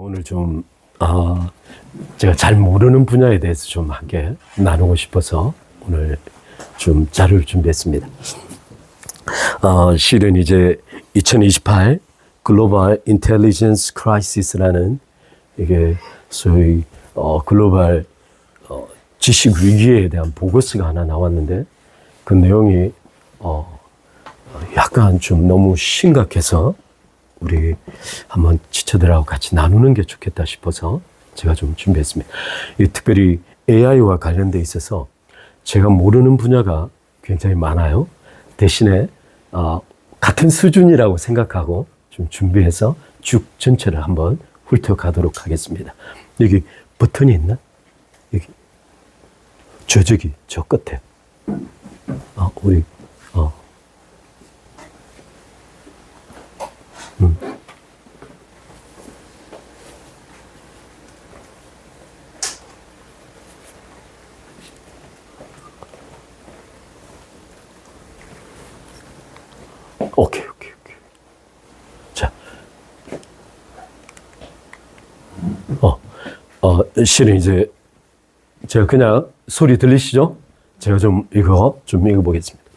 오늘 좀, 제가 잘 모르는 분야에 대해서 좀 함께 나누고 싶어서 오늘 좀 자료를 준비했습니다. 실은 이제 2028 글로벌 인텔리전스 크라이시스라는 이게 소위 글로벌 지식 위기에 대한 보고서가 하나 나왔는데 그 내용이 약간 좀 너무 심각해서 우리 한번 지체들하고 같이 나누는 게 좋겠다 싶어서 제가 좀 준비했습니다. 특별히 AI와 관련돼 있어서 제가 모르는 분야가 굉장히 많아요. 대신에 같은 수준이라고 생각하고 좀 준비해서 쭉 전체를 한번 훑어가도록 하겠습니다. 여기 버튼이 있나? 여기 저기 저 끝에 우리 오케이. 자, 실은 이제 제가 그냥 소리 들리시죠? 제가 좀 읽어보겠습니다.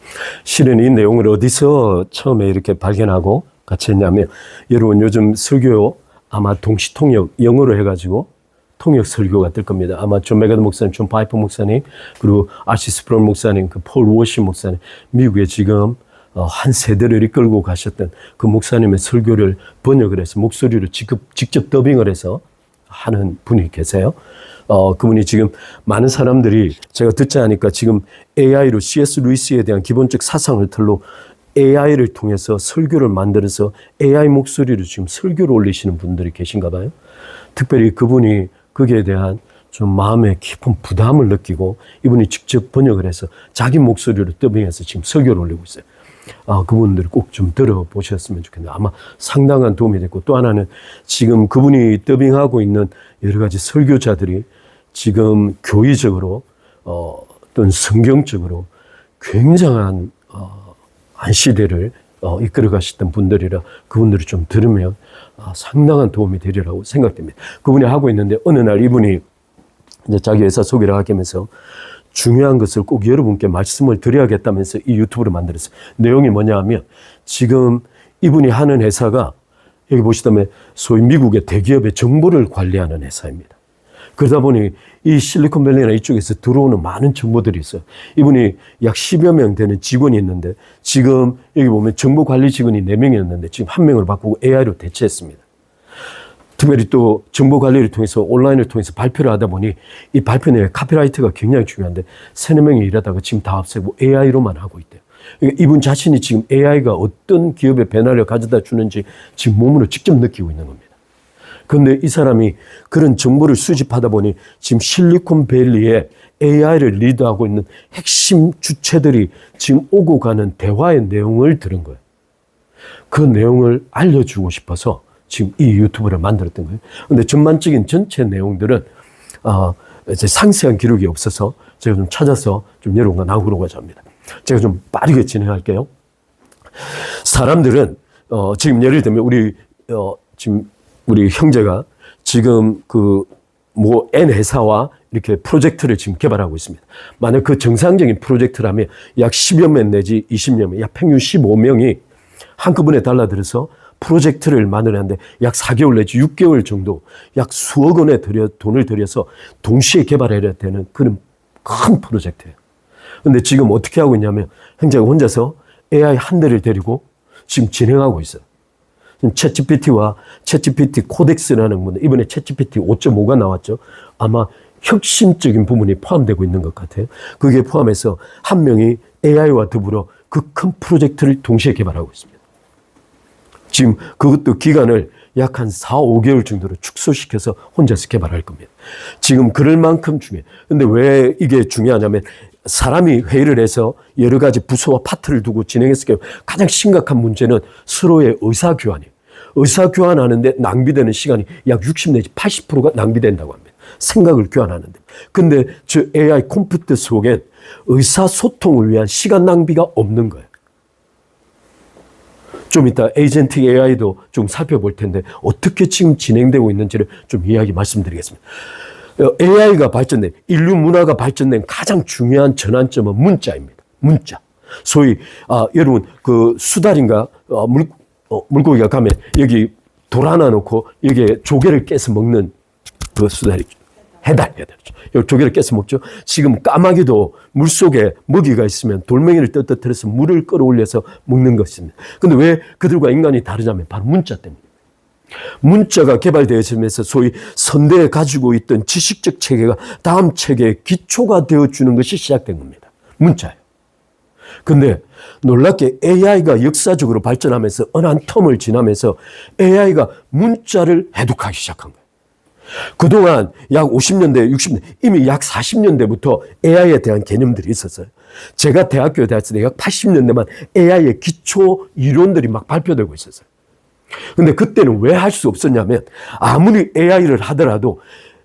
실은 이 내용을 어디서 처음에 이렇게 발견하고 같이 했냐면, 여러분 요즘 설교 아마 동시통역 영어로 해가지고 통역 설교가 뜰 겁니다. 아마 존 메가드 목사님, 존 파이퍼 목사님, 그리고 아시 스프론 목사님, 그 폴 워시 목사님, 미국에 지금 한 세대를 이끌고 가셨던 그 목사님의 설교를 번역을 해서 목소리로 직접 더빙을 해서 하는 분이 계세요. 그분이 지금 많은 사람들이 제가 듣자 하니까 지금 AI로 C.S. 루이스에 대한 기본적 사상을 틀로 AI를 통해서 설교를 만들어서 AI 목소리로 지금 설교를 올리시는 분들이 계신가 봐요. 특별히 그분이 거기에 대한 좀 마음의 깊은 부담을 느끼고 이분이 직접 번역을 해서 자기 목소리로 더빙해서 지금 설교를 올리고 있어요. 그분들 꼭 좀 들어보셨으면 좋겠네요. 아마 상당한 도움이 됐고, 또 하나는 지금 그분이 더빙하고 있는 여러 가지 설교자들이 지금 교의적으로 또는 성경적으로 굉장한 한 시대를 이끌어 가셨던 분들이라 그분들을 좀 들으면 상당한 도움이 되리라고 생각됩니다. 그분이 하고 있는데 어느 날 이분이 이제 자기 회사 소개를 하면서 중요한 것을 꼭 여러분께 말씀을 드려야겠다면서 이 유튜브를 만들었어요. 내용이 뭐냐 하면 지금 이분이 하는 회사가 여기 보시다면 소위 미국의 대기업의 정보를 관리하는 회사입니다. 그러다 보니 이 실리콘밸리나 이쪽에서 들어오는 많은 정보들이 있어요. 이분이 약 10여 명 되는 직원이 있는데 지금 여기 보면 정보관리 직원이 4명이었는데 지금 1명으로 바꾸고 AI로 대체했습니다. 특별히 또 정보관리를 통해서 온라인을 통해서 발표를 하다 보니 이 발표 내에 카피라이트가 굉장히 중요한데 3-4명이 일하다가 지금 다 없애고 AI로만 하고 있대요. 그러니까 이분 자신이 지금 AI가 어떤 기업의 변화를 가져다 주는지 지금 몸으로 직접 느끼고 있는 겁니다. 그런데 이 사람이 그런 정보를 수집하다 보니 지금 실리콘밸리에 AI를 리드하고 있는 핵심 주체들이 지금 오고 가는 대화의 내용을 들은 거예요. 그 내용을 알려주고 싶어서 지금 이 유튜브를 만들었던 거예요. 근데 전반적인 전체 내용들은, 이제 상세한 기록이 없어서 제가 좀 찾아서 좀 여러분과 나누고자 합니다. 제가 좀 빠르게 진행할게요. 사람들은, 지금 예를 들면 지금 우리 형제가 지금 N 회사와 이렇게 프로젝트를 지금 개발하고 있습니다. 만약 그 정상적인 프로젝트라면 약 10여 명 내지 20여 명, 약 평균 15명이 한꺼번에 달라들어서 프로젝트를 만들었는데 약 4개월 내지 6개월 정도 약 수억 원의 돈을 들여서 동시에 개발해야 되는 그런 큰 프로젝트예요. 근데 지금 어떻게 하고 있냐면 형제가 혼자서 AI 한 대를 데리고 지금 진행하고 있어요. 지금 챗GPT와 챗GPT 코덱스라는 건데 이번에 챗GPT 5.5가 나왔죠. 아마 혁신적인 부분이 포함되고 있는 것 같아요. 그게 포함해서 한 명이 AI와 더불어 그 큰 프로젝트를 동시에 개발하고 있습니다. 지금 그것도 기간을 약 한 4, 5개월 정도로 축소시켜서 혼자서 개발할 겁니다. 지금 그럴 만큼 중요해요. 근데 왜 이게 중요하냐면 사람이 회의를 해서 여러 가지 부서와 파트를 두고 진행했을 경우 가장 심각한 문제는 서로의 의사교환이에요. 의사교환하는데 낭비되는 시간이 약 60 내지 80%가 낭비된다고 합니다. 생각을 교환하는데. 근데 저 AI 컴퓨터 속엔 의사소통을 위한 시간 낭비가 없는 거예요. 좀 이따 에이전틱 AI도 좀 살펴볼 텐데 어떻게 지금 진행되고 있는지를 좀 이야기 말씀드리겠습니다. AI가 발전된, 인류 문화가 발전된 가장 중요한 전환점은 문자입니다. 문자. 소위 여러분 그 수달인가 물고기가 가면 여기 돌 하나 놓고 여기에 조개를 깨서 먹는 그 수달이죠. 해달. 여기 조개를 깨서 먹죠. 지금 까마귀도 물속에 먹이가 있으면 돌멩이를 떠들어서 물을 끌어올려서 먹는 것입니다. 근데 왜 그들과 인간이 다르냐면 바로 문자 때문에. 문자가 개발되어지면서 소위 선대에 가지고 있던 지식적 체계가 다음 체계의 기초가 되어주는 것이 시작된 겁니다. 문자예요. 근데 놀랍게 AI가 역사적으로 발전하면서 어느 한 텀을 지나면서 AI가 문자를 해독하기 시작한 거예요. 그동안 약 50년대, 60년대, 이미 약 40년대부터 AI에 대한 개념들이 있었어요. 제가 대학교에 다녔을 때 약 80년대만 AI의 기초 이론들이 막 발표되고 있었어요. 근데 그때는 왜 할 수 없었냐면 아무리 AI를 하더라도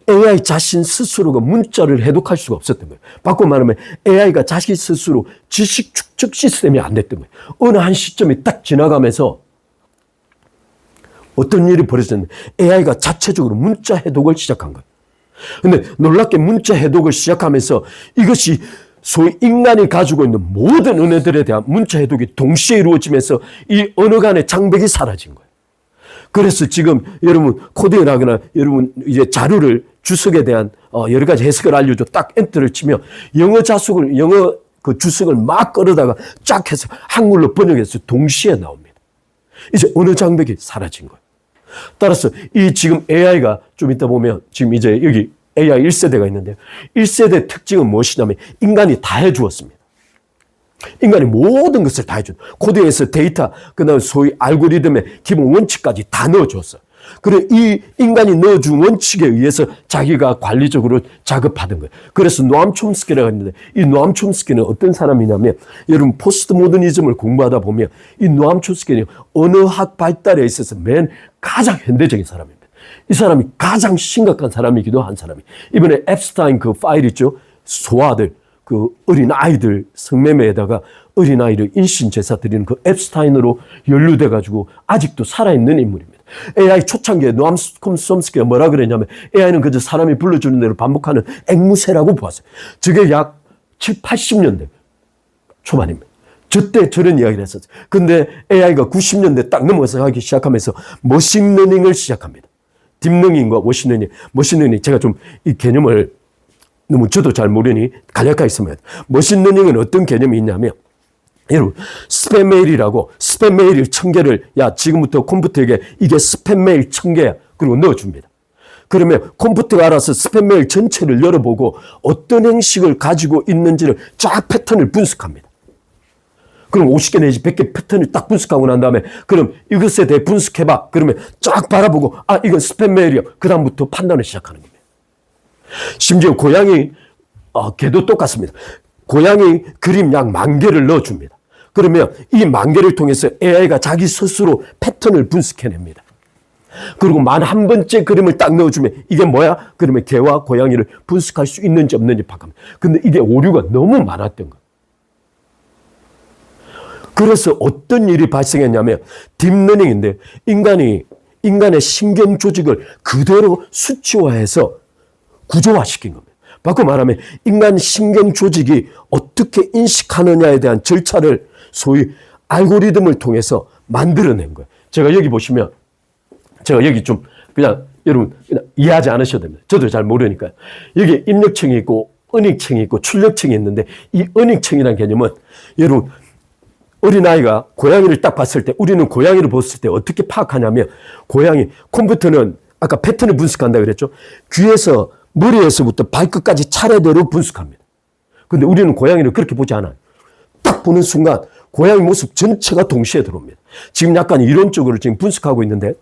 AI 자신 스스로가 문자를 해독할 수가 없었던 거예요. 바꿔 말하면 AI가 자기 스스로 지식 축적 시스템이 안 됐던 거예요. 어느 한 시점이 딱 지나가면서 어떤 일이 벌어졌는데 AI가 자체적으로 문자 해독을 시작한 거예요. 근데 놀랍게 문자 해독을 시작하면서 이것이 소위 인간이 가지고 있는 모든 언어들에 대한 문자 해독이 동시에 이루어지면서 이 언어 간의 장벽이 사라진 거예요. 그래서 지금 여러분 코딩을 하거나 여러분 이제 자료를 주석에 대한 여러 가지 해석을 알려줘 딱 엔터를 치면 영어 그 주석을 막 끌어다가 쫙 해서 한글로 번역해서 동시에 나옵니다. 이제 언어 장벽이 사라진 거예요. 따라서 이 지금 AI가 좀 이따 보면 지금 이제 여기 AI 1세대가 있는데요. 1세대 특징은 무엇이냐면 인간이 다 해주었습니다. 인간이 모든 것을 다 해준 코딩에서 데이터 그다음 소위 알고리즘의 기본 원칙까지 다 넣어줬어요. 그래 이 인간이 넣어준 원칙에 의해서 자기가 관리적으로 작업하던 거예요. 그래서 노암 촘스키라고 했는데 이 노암 촘스키는 어떤 사람이냐면 여러분 포스트 모더니즘을 공부하다 보면 이 노암 촘스키는 언어학 발달에 있어서 맨 가장 현대적인 사람입니다. 이 사람이 가장 심각한 사람이기도 한 사람이 이번에 앱스타인 그 파일 있죠. 소아들 그 어린아이들 성매매에다가 어린아이를 인신제사 드리는 그 앱스타인으로 연루돼가지고 아직도 살아있는 인물입니다. AI 초창기에 노암 촘스키가 뭐라 그랬냐면 AI는 그저 사람이 불러주는 대로 반복하는 앵무새라고 보았어요. 저게 약 7, 80년대 초반입니다. 저때 저런 이야기를 했었어요. 근데 AI가 90년대 딱 넘어가서 하기 시작하면서 머신러닝을 시작합니다. 딥러닝과 머신러닝 제가 좀 이 개념을 너무 저도 잘 모르니 간략하게 설명해요. 머신러닝은 어떤 개념이 있냐면 여러분 스팸 메일이라고 스팸 메일 1000개를 야 지금부터 컴퓨터에게 이게 스팸 메일 1000개야 그리고 넣어줍니다. 그러면 컴퓨터가 알아서 스팸 메일 전체를 열어보고 어떤 형식을 가지고 있는지를 쫙 패턴을 분석합니다. 그럼 50개 내지 100개 패턴을 딱 분석하고 난 다음에 그럼 이것에 대해 분석해봐. 그러면 쫙 바라보고 이건 스팸 메일이야. 그 다음부터 판단을 시작하는 겁니다. 심지어 고양이 개도 똑같습니다. 고양이 그림 약 10,000개를 넣어줍니다. 그러면 이 10,000개를 통해서 AI가 자기 스스로 패턴을 분석해냅니다. 그리고 11번째 그림을 딱 넣어주면 이게 뭐야? 그러면 개와 고양이를 분석할 수 있는지 없는지 파악합니다. 근데 이게 오류가 너무 많았던 거예요. 그래서 어떤 일이 발생했냐면 딥러닝인데 인간의 신경 조직을 그대로 수치화해서 구조화시킨 겁니다. 바꿔 말하면 인간 신경 조직이 어떻게 인식하느냐에 대한 절차를 소위 알고리즘을 통해서 만들어낸 거예요. 제가 여기 보시면 제가 여기 좀 그냥 여러분 그냥 이해하지 않으셔도 됩니다. 저도 잘 모르니까요. 여기 입력층이 있고 은익층이 있고 출력층이 있는데 이 은익층이라는 개념은 여러분 어린아이가 고양이를 딱 봤을 때 우리는 고양이를 봤을 때 어떻게 파악하냐면 컴퓨터는 아까 패턴을 분석한다고 그랬죠. 귀에서 머리에서부터 발끝까지 차례대로 분석합니다. 근데 우리는 고양이를 그렇게 보지 않아요. 딱 보는 순간 고양이 모습 전체가 동시에 들어옵니다. 지금 약간 이론적으로 지금 분석하고 있는데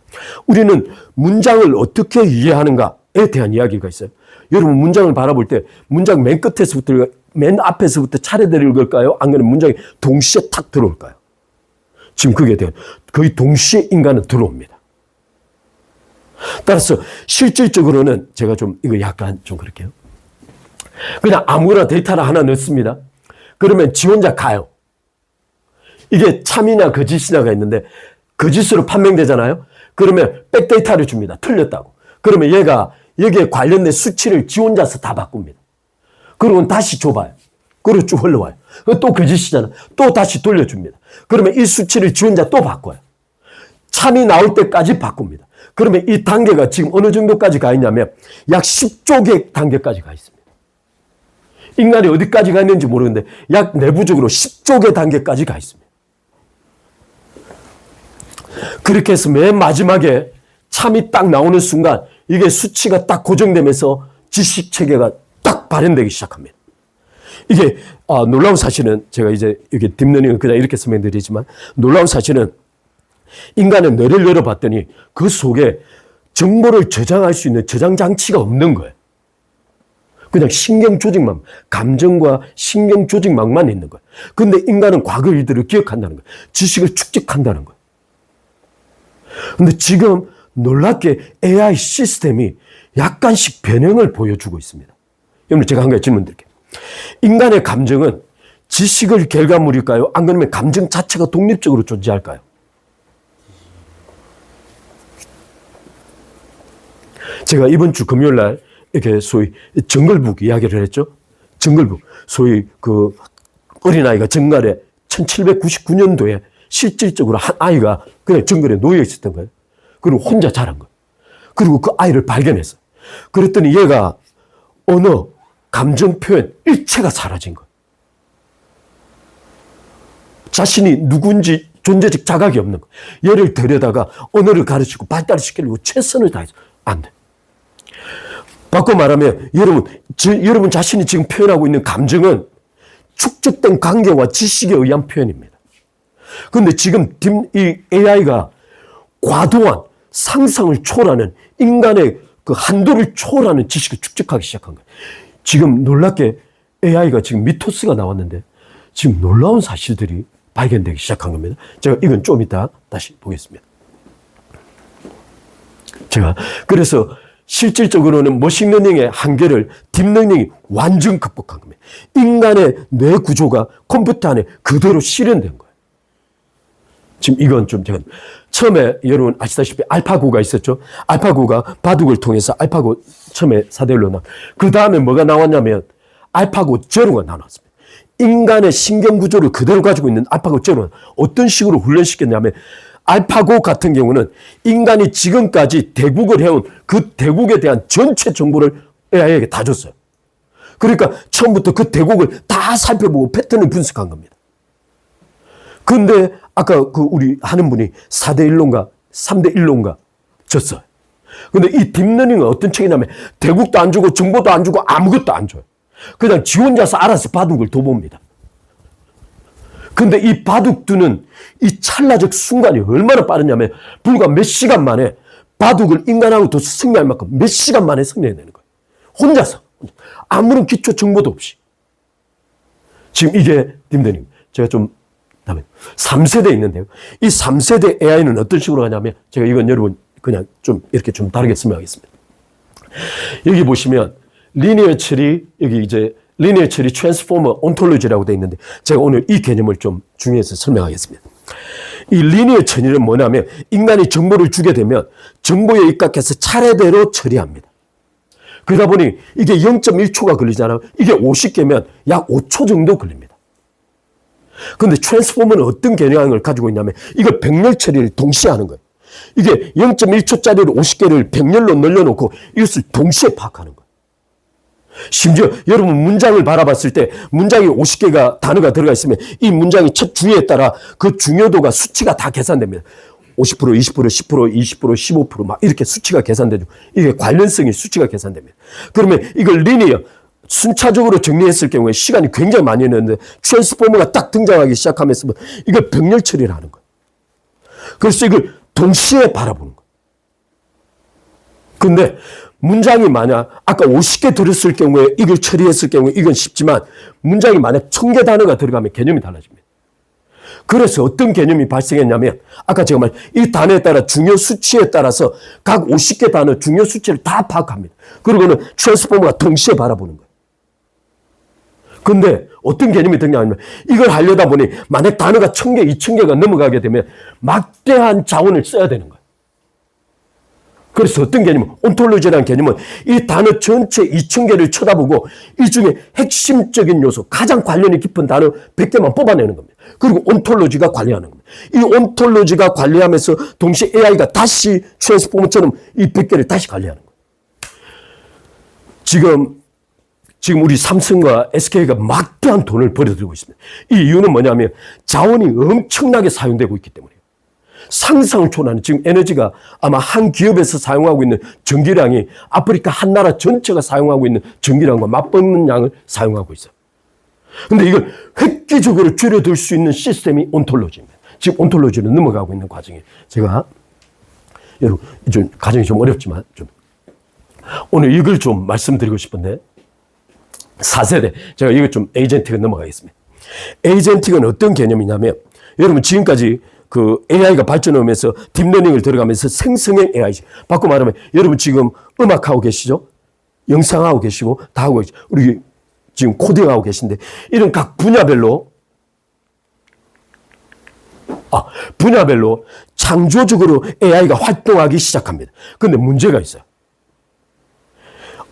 우리는 문장을 어떻게 이해하는가에 대한 이야기가 있어요. 여러분 문장을 바라볼 때 문장 맨 끝에서부터 맨 앞에서부터 차례대로 읽을까요? 안 그러면 문장이 동시에 탁 들어올까요? 지금 그게 돼요. 거의 동시에 인간은 들어옵니다. 따라서 실질적으로는 제가 좀 이거 약간 좀 그렇게요. 그냥 아무거나 데이터를 하나 넣습니다. 그러면 지 혼자 가요. 이게 참이냐 거짓이냐가 있는데 거짓으로 판명되잖아요. 그러면 백데이터를 줍니다. 틀렸다고. 그러면 얘가 여기에 관련된 수치를 지 혼자서 다 바꿉니다. 그러고 다시 줘봐요. 그리고 쭉 흘러와요. 또 거짓이잖아. 또 다시 돌려줍니다. 그러면 이 수치를 지 혼자 또 바꿔요. 참이 나올 때까지 바꿉니다. 그러면 이 단계가 지금 어느 정도까지 가 있냐면 약 10조 개 단계까지 가 있습니다. 인간이 어디까지 가 있는지 모르는데 약 내부적으로 10조 개 단계까지 가 있습니다. 그렇게 해서 맨 마지막에 참이 딱 나오는 순간 이게 수치가 딱 고정되면서 지식체계가 딱 발현되기 시작합니다. 이게 놀라운 사실은 제가 이제 이게 딥러닝은 그냥 이렇게 설명드리지만 놀라운 사실은 인간의 뇌를 열어봤더니 그 속에 정보를 저장할 수 있는 저장 장치가 없는 거예요. 그냥 신경 조직망, 감정과 신경 조직망만 있는 거예요. 근데 인간은 과거 일들을 기억한다는 거예요. 지식을 축적한다는 거예요. 근데 지금 놀랍게 AI 시스템이 약간씩 변형을 보여주고 있습니다. 여러분 제가 한 가지 질문 드릴게요. 인간의 감정은 지식의 결과물일까요? 안 그러면 감정 자체가 독립적으로 존재할까요? 제가 이번 주 금요일 날 이렇게 소위 정글북 이야기를 했죠. 정글북. 소위 그 어린아이가 정갈에 1799년도에 실질적으로 한 아이가 그냥 정글에 놓여 있었던 거예요. 그리고 혼자 자란 거예요. 그리고 그 아이를 발견했어요. 그랬더니 얘가 언어, 감정 표현 일체가 사라진 거예요. 자신이 누군지 존재적 자각이 없는 거예요. 얘를 데려다가 언어를 가르치고 발달을 시키려고 최선을 다해서 안 돼. 바꿔 말하면 여러분 자신이 지금 표현하고 있는 감정은 축적된 관계와 지식에 의한 표현입니다. 그런데 지금 이 AI가 과도한 상상을 초월하는 인간의 그 한도를 초월하는 지식을 축적하기 시작한 거예요. 지금 놀랍게 AI가 지금 미토스가 나왔는데 지금 놀라운 사실들이 발견되기 시작한 겁니다. 제가 이건 좀 이따 다시 보겠습니다. 제가 그래서 실질적으로는 머신러닝의 한계를 딥러닝이 완전 극복한 겁니다. 인간의 뇌 구조가 컴퓨터 안에 그대로 실현된 거예요. 지금 이건 좀 제가 처음에 여러분 아시다시피 알파고가 있었죠. 알파고가 바둑을 통해서 알파고 처음에 4대1로 나왔. 그 다음에 뭐가 나왔냐면 알파고 제로가 나왔습니다. 인간의 신경 구조를 그대로 가지고 있는 알파고 제로는 어떤 식으로 훈련시켰냐면 알파고 같은 경우는 인간이 지금까지 대국을 해온 그 대국에 대한 전체 정보를 AI에게 다 줬어요. 그러니까 처음부터 그 대국을 다 살펴보고 패턴을 분석한 겁니다. 근데 아까 그 우리 하는 분이 4대1론가 3대1론가 졌어요. 근데 이 딥러닝은 어떤 책이냐면 대국도 안 주고 정보도 안 주고 아무것도 안 줘요. 그냥 지 혼자서 알아서 바둑을 둬봅니다. 근데 이 바둑 두는 이 찰나적 순간이 얼마나 빠르냐면 불과 몇 시간 만에 바둑을 인간하고 더 승리할 만큼 몇 시간 만에 승리해내는 거예요. 혼자서. 아무런 기초 정보도 없이. 지금 이게 딥러닝. 제가 좀 다음에 3세대 있는데요. 이 3세대 AI는 어떤 식으로 하냐면 제가 이건 여러분 그냥 좀 이렇게 좀 다르게 설명하겠습니다. 여기 보시면 리니어 처리, 여기 이제 리니어 처리 트랜스포머 온톨로지라고 되어 있는데 제가 오늘 이 개념을 좀 중요해서 설명하겠습니다. 이 리니어 처리는 뭐냐면 인간이 정보를 주게 되면 정보에 입각해서 차례대로 처리합니다. 그러다 보니 이게 0.1초가 걸리잖아요. 이게 50개면 약 5초 정도 걸립니다. 그런데 트랜스포머는 어떤 개념을 가지고 있냐면 이걸 병렬 처리를 동시에 하는 거예요. 이게 0.1초짜리를 50개를 병렬로 늘려놓고 이것을 동시에 파악하는 거예요. 심지어 여러분 문장을 바라봤을 때 문장이 50개가 단어가 들어가 있으면 이 문장이 첫 주의에 따라 그 중요도가 수치가 다 계산됩니다. 50%, 20%, 10%, 20%, 15% 막 이렇게 수치가 계산되죠. 이게 관련성이 수치가 계산됩니다. 그러면 이걸 리니어 순차적으로 정리했을 경우에 시간이 굉장히 많이 했는데 트랜스포머가 딱 등장하기 시작하면서 이걸 병렬 처리를 하는 거예요. 그래서 이걸 동시에 바라보는 거예요. 근데 문장이 만약 아까 50개 들었을 경우에 이걸 처리했을 경우에 이건 쉽지만 문장이 만약 1000개 단어가 들어가면 개념이 달라집니다. 그래서 어떤 개념이 발생했냐면 아까 제가 말한 이 단어에 따라 중요 수치에 따라서 각 50개 단어 중요 수치를 다 파악합니다. 그리고는 트랜스포머가 동시에 바라보는 거예요. 근데 어떤 개념이 등장하냐면 이걸 하려다 보니 만약 단어가 1000개, 2000개가 넘어가게 되면 막대한 자원을 써야 되는 거예요. 그래서 어떤 개념은 온톨로지라는 개념은 이 단어 전체 2000개를 쳐다보고 이 중에 핵심적인 요소, 가장 관련이 깊은 단어 100개만 뽑아내는 겁니다. 그리고 온톨로지가 관리하는 겁니다. 이 온톨로지가 관리하면서 동시에 AI가 다시 트랜스포머처럼 이 100개를 다시 관리하는 거예요. 지금 우리 삼성과 SK가 막대한 돈을 벌어들이고 있습니다. 이 이유는 뭐냐면 자원이 엄청나게 사용되고 있기 때문이에요. 상상을 초월하는 지금 에너지가 아마 한 기업에서 사용하고 있는 전기량이 아프리카 한 나라 전체가 사용하고 있는 전기량과 맞붙는 양을 사용하고 있어요. 근데 이걸 획기적으로 줄여들 수 있는 시스템이 온톨로지입니다. 지금 온톨로지로 넘어가고 있는 과정이에요. 제가 여러분 좀 과정이 좀 어렵지만 좀 오늘 이걸 좀 말씀드리고 싶은데 4세대 제가 이거 좀 에이전틱을 넘어가겠습니다. 에이전틱은 어떤 개념이냐면 여러분 지금까지 그 AI가 발전하면서 딥러닝을 들어가면서 생성형 AI 바꿔 말하면 여러분 지금 음악하고 계시죠? 영상하고 계시고 다 하고 계시죠? 우리 지금 코딩하고 계신데 이런 각 분야별로 창조적으로 AI가 활동하기 시작합니다. 그런데 문제가 있어요.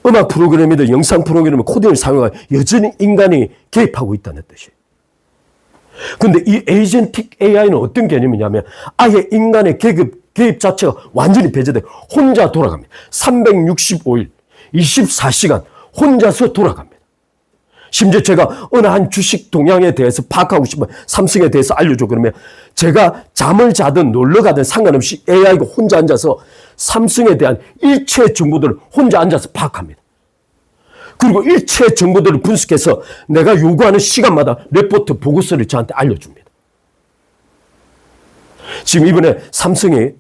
음악 프로그램이든 영상 프로그램이든 코딩을 사용하여 여전히 인간이 개입하고 있다는 뜻이에요. 그런데 이 에이전틱 AI는 어떤 개념이냐면 아예 인간의 개입 자체가 완전히 배제돼 혼자 돌아갑니다. 365일, 24시간 혼자서 돌아갑니다. 심지어 제가 어느 한 주식 동향에 대해서 파악하고 싶으면 삼성에 대해서 알려줘 그러면 제가 잠을 자든 놀러 가든 상관없이 AI가 혼자 앉아서 삼성에 대한 일체 정보들을 혼자 앉아서 파악합니다. 그리고 일체 정보들을 분석해서 내가 요구하는 시간마다 레포트 보고서를 저한테 알려줍니다. 지금 이번에 삼성이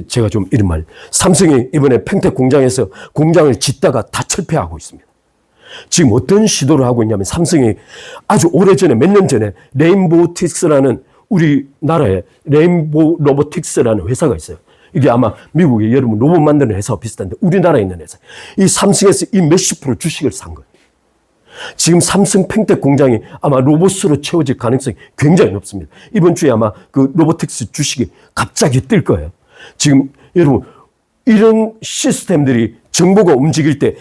제가 좀 이런 말 삼성이 이번에 평택 공장에서 공장을 짓다가 다 철폐하고 있습니다. 지금 어떤 시도를 하고 있냐면 삼성이 아주 오래전에 몇 년 전에 레인보우틱스라는 우리나라에 레인보우 로보틱스라는 회사가 있어요. 이게 아마 미국에 여러분 로봇 만드는 회사와 비슷한데 우리나라에 있는 회사. 이 삼성에서 이 몇십 프로 주식을 산 거예요. 지금 삼성 평택 공장이 아마 로봇으로 채워질 가능성이 굉장히 높습니다. 이번 주에 아마 그 로보틱스 주식이 갑자기 뜰 거예요. 지금 여러분 이런 시스템들이 정보가 움직일 때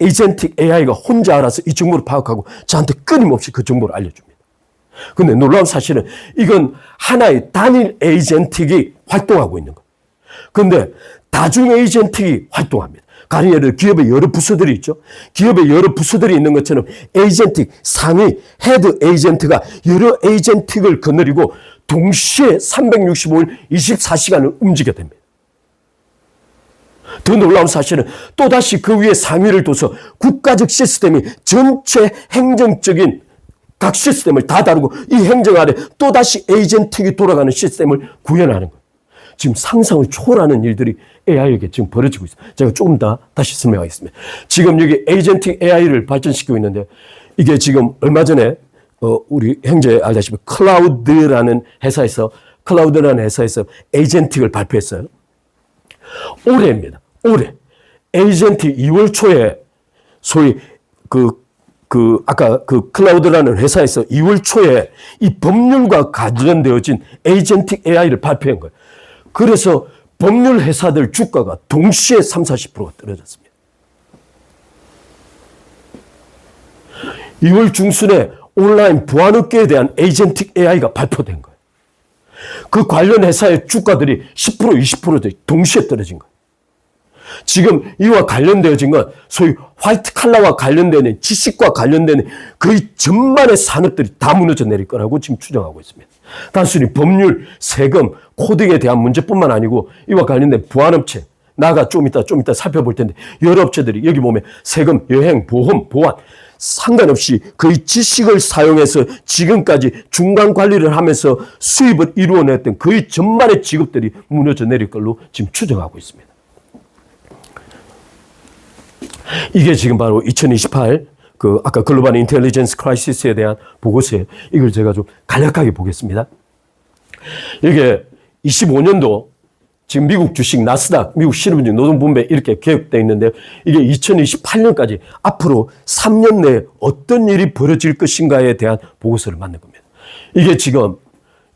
에이전틱 AI가 혼자 알아서 이 정보를 파악하고 저한테 끊임없이 그 정보를 알려줍니다. 그런데 놀라운 사실은 이건 하나의 단일 에이전틱이 활동하고 있는 거예요. 그런데 다중 에이전틱이 활동합니다. 가령 예를 들어 기업의 여러 부서들이 있죠. 기업의 여러 부서들이 있는 것처럼 에이전틱 상위 헤드 에이전트가 여러 에이전틱을 거느리고 동시에 365일 24시간을 움직여야 됩니다. 더 놀라운 사실은 또다시 그 위에 상위를 둬서 국가적 시스템이 전체 행정적인 각 시스템을 다 다루고 이 행정 아래 또다시 에이전틱이 돌아가는 시스템을 구현하는 거예요. 지금 상상을 초월하는 일들이 AI에게 지금 벌어지고 있어요. 제가 조금 더 다시 설명하겠습니다. 지금 여기 에이전틱 AI를 발전시키고 있는데 이게 지금 얼마 전에 우리 형제 알다시피 클라우드라는 회사에서 에이전틱을 발표했어요. 올해입니다. 올해 에이전틱 2월 초에 소위 아까 그 클라우드라는 회사에서 2월 초에 이 법률과 관련되어진 에이전틱 AI를 발표한 거예요. 그래서 법률 회사들 주가가 동시에 30-40%가 떨어졌습니다. 2월 중순에 온라인 보안업계에 대한 에이전틱 AI가 발표된 거예요. 그 관련 회사의 주가들이 10%, 20% 동시에 떨어진 거예요. 지금 이와 관련되어진 건 소위 화이트 칼라와 관련되는 지식과 관련되는 거의 전반의 산업들이 다 무너져 내릴 거라고 지금 추정하고 있습니다. 단순히 법률, 세금, 코딩에 대한 문제뿐만 아니고 이와 관련된 보안업체, 나가 좀 이따 살펴볼 텐데 여러 업체들이 여기 보면 세금, 여행, 보험, 보안 상관없이 거의 지식을 사용해서 지금까지 중간 관리를 하면서 수입을 이루어냈던 거의 전반의 직업들이 무너져 내릴 걸로 지금 추정하고 있습니다. 이게 지금 바로 2028 아까 글로벌 인텔리전스 크라이시스에 대한 보고서에 이걸 제가 좀 간략하게 보겠습니다. 이게 25년도 지금 미국 주식 나스닥, 미국 실업률, 노동분배 이렇게 계획되어 있는데 이게 2028년까지 앞으로 3년 내에 어떤 일이 벌어질 것인가에 대한 보고서를 만든 겁니다. 이게 지금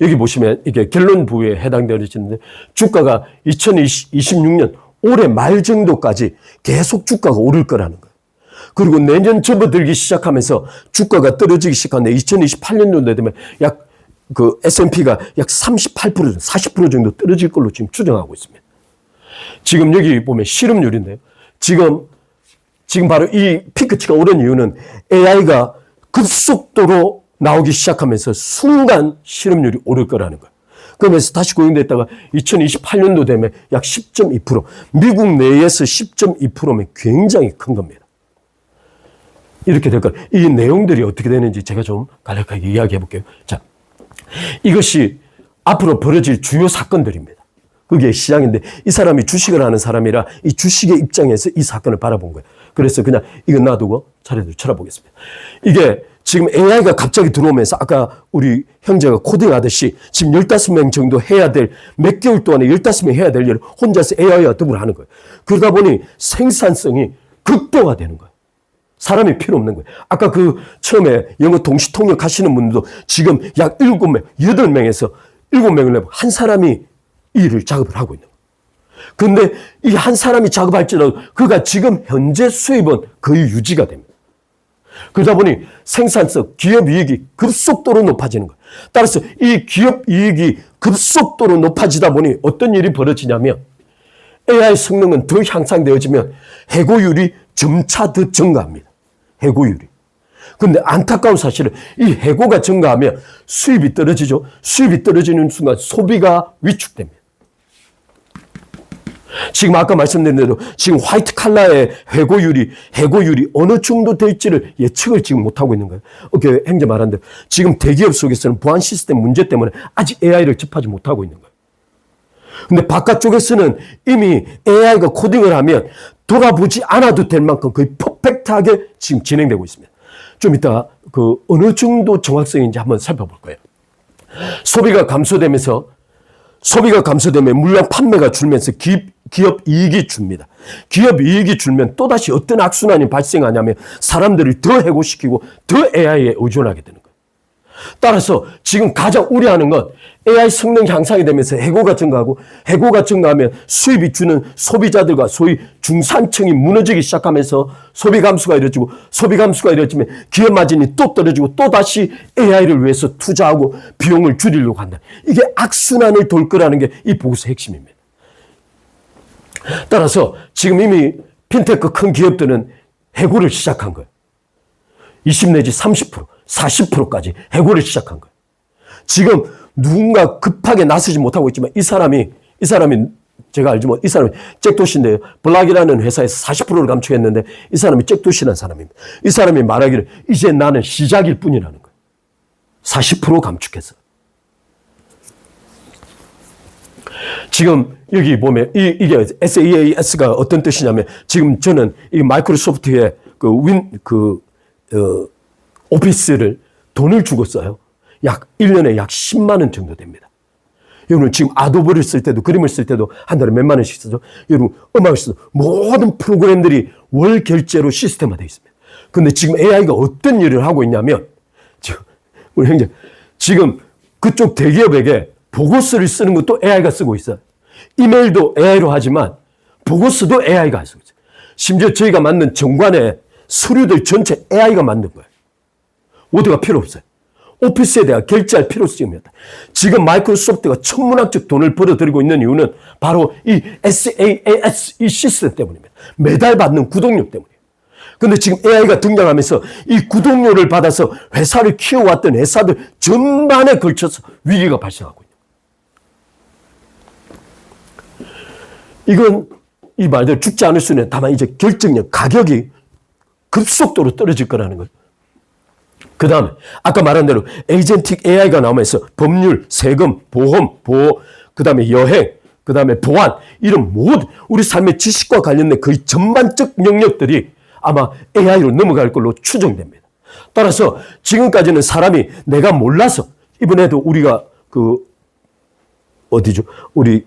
여기 보시면 이게 결론 부에 해당되어지는데 주가가 2026년 올해 말 정도까지 계속 주가가 오를 거라는 거예요. 그리고 내년 접어들기 시작하면서 주가가 떨어지기 시작하는데 2028년도 되면 약 S&P가 약 38%, 40% 정도 떨어질 걸로 지금 추정하고 있습니다. 지금 여기 보면 실업률인데요. 지금 바로 이 피크치가 오른 이유는 AI가 급속도로 나오기 시작하면서 순간 실업률이 오를 거라는 거예요. 그러면서 다시 고용됐다가 2028년도 되면 약 10.2%, 미국 내에서 10.2%면 굉장히 큰 겁니다. 이렇게 될 거예요. 이 내용들이 어떻게 되는지 제가 좀 간략하게 이야기해 볼게요. 자, 이것이 앞으로 벌어질 주요 사건들입니다. 그게 시장인데 이 사람이 주식을 하는 사람이라 이 주식의 입장에서 이 사건을 바라본 거예요. 그래서 그냥 이거 놔두고 차례대로 쳐다보겠습니다. 이게 지금 AI가 갑자기 들어오면서 아까 우리 형제가 코딩하듯이 지금 15명 정도 해야 될, 몇 개월 동안에 15명 해야 될 일을 혼자서 AI와 더불어 하는 거예요. 그러다 보니 생산성이 극도화되는 거예요. 사람이 필요 없는 거예요. 아까 처음에 영어 동시 통역 하시는 분들도 지금 약 7명, 8명에서 7명을 내고 한 사람이 이 일을 작업을 하고 있는 거예요. 그런데 이 한 사람이 작업할지라도 그가 지금 현재 수입은 거의 유지가 됩니다. 그러다 보니 생산성, 기업 이익이 급속도로 높아지는 거예요. 따라서 이 기업 이익이 급속도로 높아지다 보니 어떤 일이 벌어지냐면 AI 성능은 더 향상되어지면 해고율이 점차 더 증가합니다. 해고율이. 그런데 안타까운 사실은 이 해고가 증가하면 수입이 떨어지죠. 수입이 떨어지는 순간 소비가 위축됩니다. 지금 아까 말씀드린 대로 지금 화이트 칼라의 해고율이 어느 정도 될지를 예측을 지금 못하고 있는 거예요. 행제 말한 대로 지금 대기업 속에서는 보안 시스템 문제 때문에 아직 AI를 접하지 못하고 있는 거예요. 근데 바깥쪽에서는 이미 AI가 코딩을 하면 돌아보지 않아도 될 만큼 거의 퍼펙트하게 지금 진행되고 있습니다. 좀 이따 어느 정도 정확성인지 한번 살펴볼 거예요. 소비가 감소되면 물량 판매가 줄면서 기업 이익이 줍니다. 기업 이익이 줄면 또다시 어떤 악순환이 발생하냐면 사람들을 더 해고시키고 더 AI에 의존하게 되는 거예요. 따라서 지금 가장 우려하는 건 AI 성능 향상이 되면서 해고가 증가하면 수입이 주는 소비자들과 소위 중산층이 무너지기 시작하면서 소비 감소가 이루어지면 기업 마진이 또 떨어지고 또다시 AI를 위해서 투자하고 비용을 줄이려고 한다. 이게 악순환을 돌 거라는 게 이 보고서의 핵심입니다. 따라서 지금 이미 핀테크 큰 기업들은 해고를 시작한 거예요. 20 내지 30%, 40%까지 해고를 시작한 거예요. 지금 누군가 급하게 나서지 못하고 있지만 이 사람이 제가 알지만 이 사람이 잭도시인데요. 블락이라는 회사에서 40%를 감축했는데 이 사람이 잭도시라는 사람입니다. 이 사람이 말하기를 이제 나는 시작일 뿐이라는 거예요. 40% 감축해서. 지금 여기 보면 이게 SaaS가 어떤 뜻이냐면 지금 저는 이 마이크로소프트의 오피스를 돈을 주고 써요. 1년에 약 10만 원 정도 됩니다. 여러분 지금 아도브를 쓸 때도 그림을 쓸 때도 한 달에 몇만 원씩 쓰죠. 여러분 음악을 쓰도 모든 프로그램들이 월 결제로 시스템화되어 있습니다. 그런데 지금 AI가 어떤 일을 하고 있냐면 지금 우리 형제 지금 그쪽 대기업에게 보고서를 쓰는 것도 AI가 쓰고 있어요. 이메일도 AI로 하지만 보고서도 AI가 쓰고 있어요. 심지어 저희가 만든 정관의 서류들 전체 AI가 만든 거예요. 워드가 필요 없어요. 오피스에 대한 결제할 필요성이 없다. 지금 마이크로소프트가 천문학적 돈을 벌어들이고 있는 이유는 바로 이 SaaS 이 시스템 때문입니다. 매달 받는 구독료 때문이에요. 그런데 지금 AI가 등장하면서 이 구독료를 받아서 회사를 키워왔던 회사들 전반에 걸쳐서 위기가 발생하고 있는 거예요. 이건 이 말대로 죽지 않을 수 있는 다만 이제 결정력, 가격이 급속도로 떨어질 거라는 거예요. 그 다음에 아까 말한 대로 에이전틱 AI가 나오면서 법률, 세금, 보험, 보호, 그 다음에 여행, 그 다음에 보안 이런 모든 우리 삶의 지식과 관련된 거의 전반적 영역들이 아마 AI로 넘어갈 걸로 추정됩니다. 따라서 지금까지는 사람이 내가 몰라서 이번에도 우리가 우리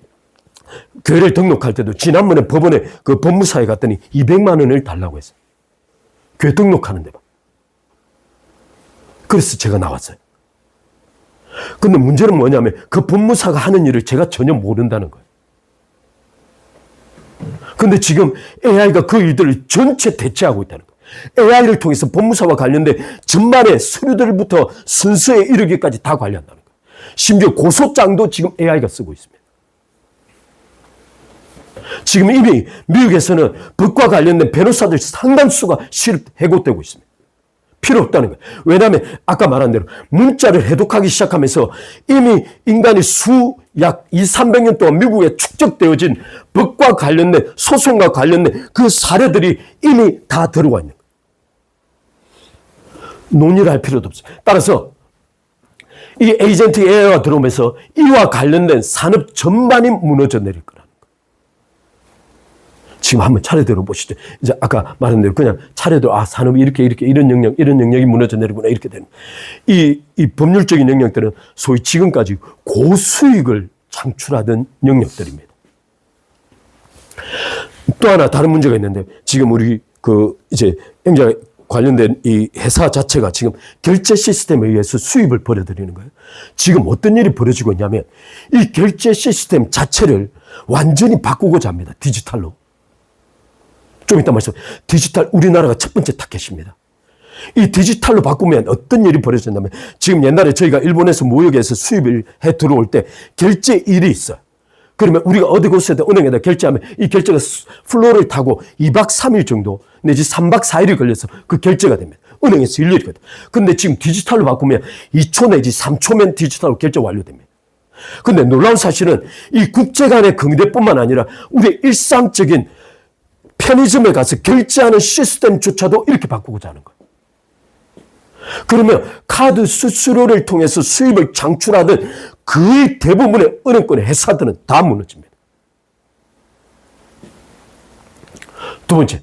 교회를 등록할 때도 지난번에 법원에 그 법무사에 갔더니 200만 원을 달라고 했어요. 교회 등록하는 데만. 그래서 제가 나왔어요. 근데 문제는 뭐냐면 그 법무사가 하는 일을 제가 전혀 모른다는 거예요. 근데 지금 AI가 그 일들을 전체 대체하고 있다는 거예요. AI를 통해서 법무사와 관련된 전반의 서류들부터 순서에 이르기까지 다 관리한다는 거예요. 심지어 고소장도 지금 AI가 쓰고 있습니다. 지금 이미 미국에서는 법과 관련된 변호사들 상당수가 해고되고 있습니다. 필요 없다는 거예요. 왜냐하면 아까 말한 대로 문자를 해독하기 시작하면서 이미 인간이 약 200~300년 동안 미국에 축적되어진 법과 관련된 소송과 관련된 그 사례들이 이미 다 들어와 있는 거예요. 논의를 할 필요도 없어요. 따라서 이 에이전트 AI가 들어오면서 이와 관련된 산업 전반이 무너져 내릴 거라는 거예요. 지금 한번 차례대로 보시죠. 이제 아까 말한 대로 그냥 차례대로 산업이 이렇게 이런 영역이 무너져 내리구나 이렇게 되는 이 법률적인 영역들은 소위 지금까지 고수익을 창출하던 영역들입니다. 또 하나 다른 문제가 있는데 지금 우리 이제 행자 관련된 이 회사 자체가 지금 결제 시스템에 의해서 수입을 벌여들이는 거예요. 지금 어떤 일이 벌어지고 있냐면 이 결제 시스템 자체를 완전히 바꾸고자 합니다. 디지털로. 좀 이따 디지털 우리나라가 첫 번째 타겟입니다. 이 디지털로 바꾸면 어떤 일이 벌어진다면 지금 옛날에 저희가 일본에서 무역에서 수입을 해 들어올 때 결제일이 있어요. 그러면 우리가 어디 곳에다 은행에다 결제하면 이 결제가 플로를 타고 2박 3일 정도 내지 3박 4일이 걸려서 그 결제가 됩니다. 은행에서 일일이거든. 근데 지금 디지털로 바꾸면 2초 내지 3초면 디지털로 결제 완료됩니다. 근데 놀라운 사실은 이 국제 간의 경제뿐만 아니라 우리의 일상적인 편의점에 가서 결제하는 시스템조차도 이렇게 바꾸고자 하는 거예요. 그러면 카드 수수료를 통해서 수입을 창출하던 거의 대부분의 은행권의 회사들은 다 무너집니다. 두 번째,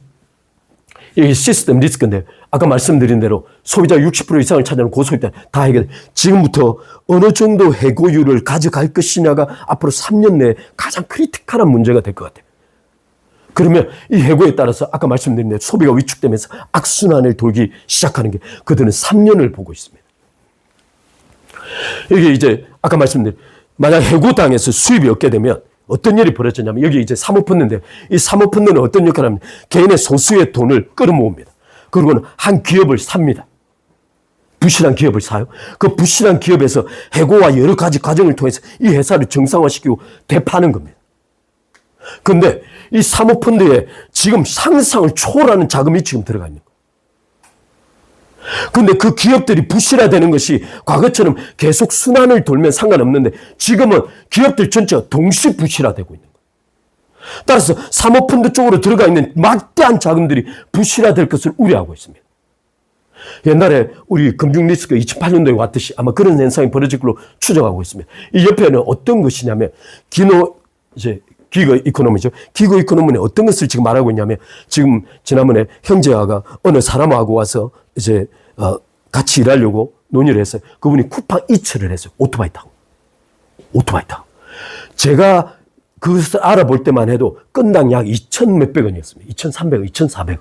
이 시스템 리스크인데 아까 말씀드린 대로 소비자 60% 이상을 차지하는 고소득 다 해결. 지금부터 어느 정도 해고율을 가져갈 것이냐가 앞으로 3년 내에 가장 크리티컬한 문제가 될 것 같아요. 그러면 이 해고에 따라서 아까 말씀드린 대로 소비가 위축되면서 악순환을 돌기 시작하는 게 그들은 3년을 보고 있습니다. 이게 이제 아까 말씀드린 만약 해고당해서 수입이 없게 되면 어떤 일이 벌어지냐면 여기 이제 사모펀드인데 이 사모펀드는 어떤 역할을 합니까? 개인의 소수의 돈을 끌어모읍니다. 그리고는 한 기업을 삽니다. 부실한 기업을 사요. 그 부실한 기업에서 해고와 여러 가지 과정을 통해서 이 회사를 정상화시키고 되파는 겁니다. 그런데 이 사모펀드에 지금 상상을 초월하는 자금이 지금 들어가 있는 거예요. 그런데 그 기업들이 부실화되는 것이 과거처럼 계속 순환을 돌면 상관없는데 지금은 기업들 전체가 동시 부실화되고 있는 거예요. 따라서 사모펀드 쪽으로 들어가 있는 막대한 자금들이 부실화될 것을 우려하고 있습니다. 옛날에 우리 금융 리스크 2008년도에 왔듯이 아마 그런 현상이 벌어질 걸로 추정하고 있습니다. 이 옆에는 어떤 것이냐면 기그 이코노미죠. 기그 이코노미는 어떤 것을 지금 말하고 있냐면 지금 지난번에 형제아가 어느 사람하고 와서 이제 같이 일하려고 논의를 했어요. 그분이 쿠팡 이츠를 했어요. 오토바이 타고. 제가 그것을 알아볼 때만 해도 건당 약 2,000 몇백 원이었습니다. 2,300원, 2,400원.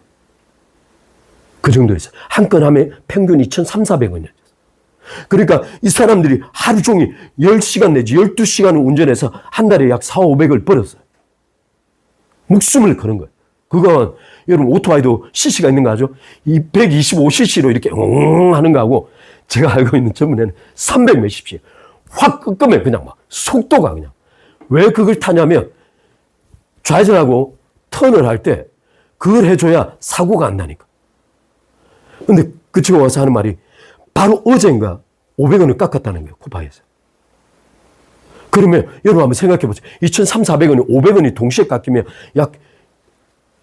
그 정도였어요. 한 건 하면 평균 2,300~400원이었어요. 그러니까 이 사람들이 하루 종일 10시간 내지 12시간을 운전해서 한 달에 약 400~500을 벌었어요. 목숨을 거는 거예요. 그건 여러분 오토바이도 CC가 있는 거 아죠? 125cc로 이렇게 하는 거하고 제가 알고 있는 전문에는 300 몇십 cc. 확 끄끄면 그냥 막 속도가 그냥. 왜 그걸 타냐면 좌회전하고 턴을 할 때 그걸 해줘야 사고가 안 나니까. 근데 그 친구가 와서 하는 말이 바로 어젠가 500원을 깎았다는 거예요. 쿠팡에서. 그러면 여러분 한번 생각해 보세요. 2,300~400원이 500원이 동시에 깎이면 약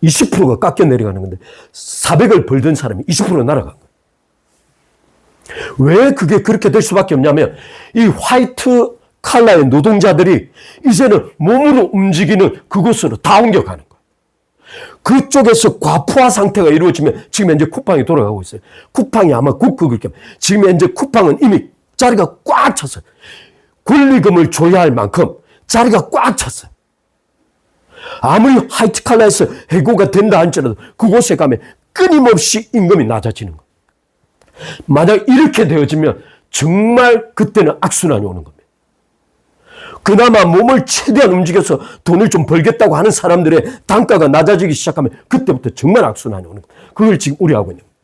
20%가 깎여 내려가는 건데 400을 벌던 사람이 20% 날아간 거예요. 왜 그게 그렇게 될 수밖에 없냐면 이 화이트 칼라의 노동자들이 이제는 몸으로 움직이는 그곳으로 다 옮겨가는 거예요. 그쪽에서 과부하 상태가 이루어지면 지금 현재 쿠팡이 돌아가고 있어요. 쿠팡이 아마 지금 현재 쿠팡은 이미 자리가 꽉 찼어요. 권리금을 줘야 할 만큼 자리가 꽉 찼어요. 아무리 화이트 칼라에서 해고가 된다 할지라도 그곳에 가면 끊임없이 임금이 낮아지는 거예요. 만약 이렇게 되어지면 정말 그때는 악순환이 오는 겁니다. 그나마 몸을 최대한 움직여서 돈을 좀 벌겠다고 하는 사람들의 단가가 낮아지기 시작하면 그때부터 정말 악순환이 오는 거예요. 그걸 지금 우려하고 있는 거예요.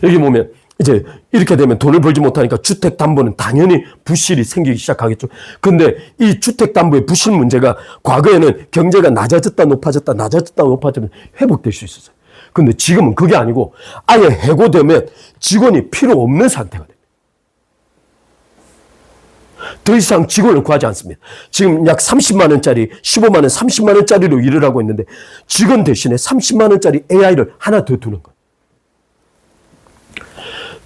여기 보면 이제 이렇게 되면 돈을 벌지 못하니까 주택담보는 당연히 부실이 생기기 시작하겠죠. 근데 이 주택담보의 부실 문제가 과거에는 경제가 낮아졌다 높아졌다 낮아졌다 높아지면 회복될 수 있었어요. 근데 지금은 그게 아니고 아예 해고되면 직원이 필요 없는 상태가 됩니다. 더 이상 직원을 구하지 않습니다. 지금 약 30만 원짜리, 15만 원, 30만 원짜리로 일을 하고 있는데 직원 대신에 30만 원짜리 AI를 하나 더 두는 거예요.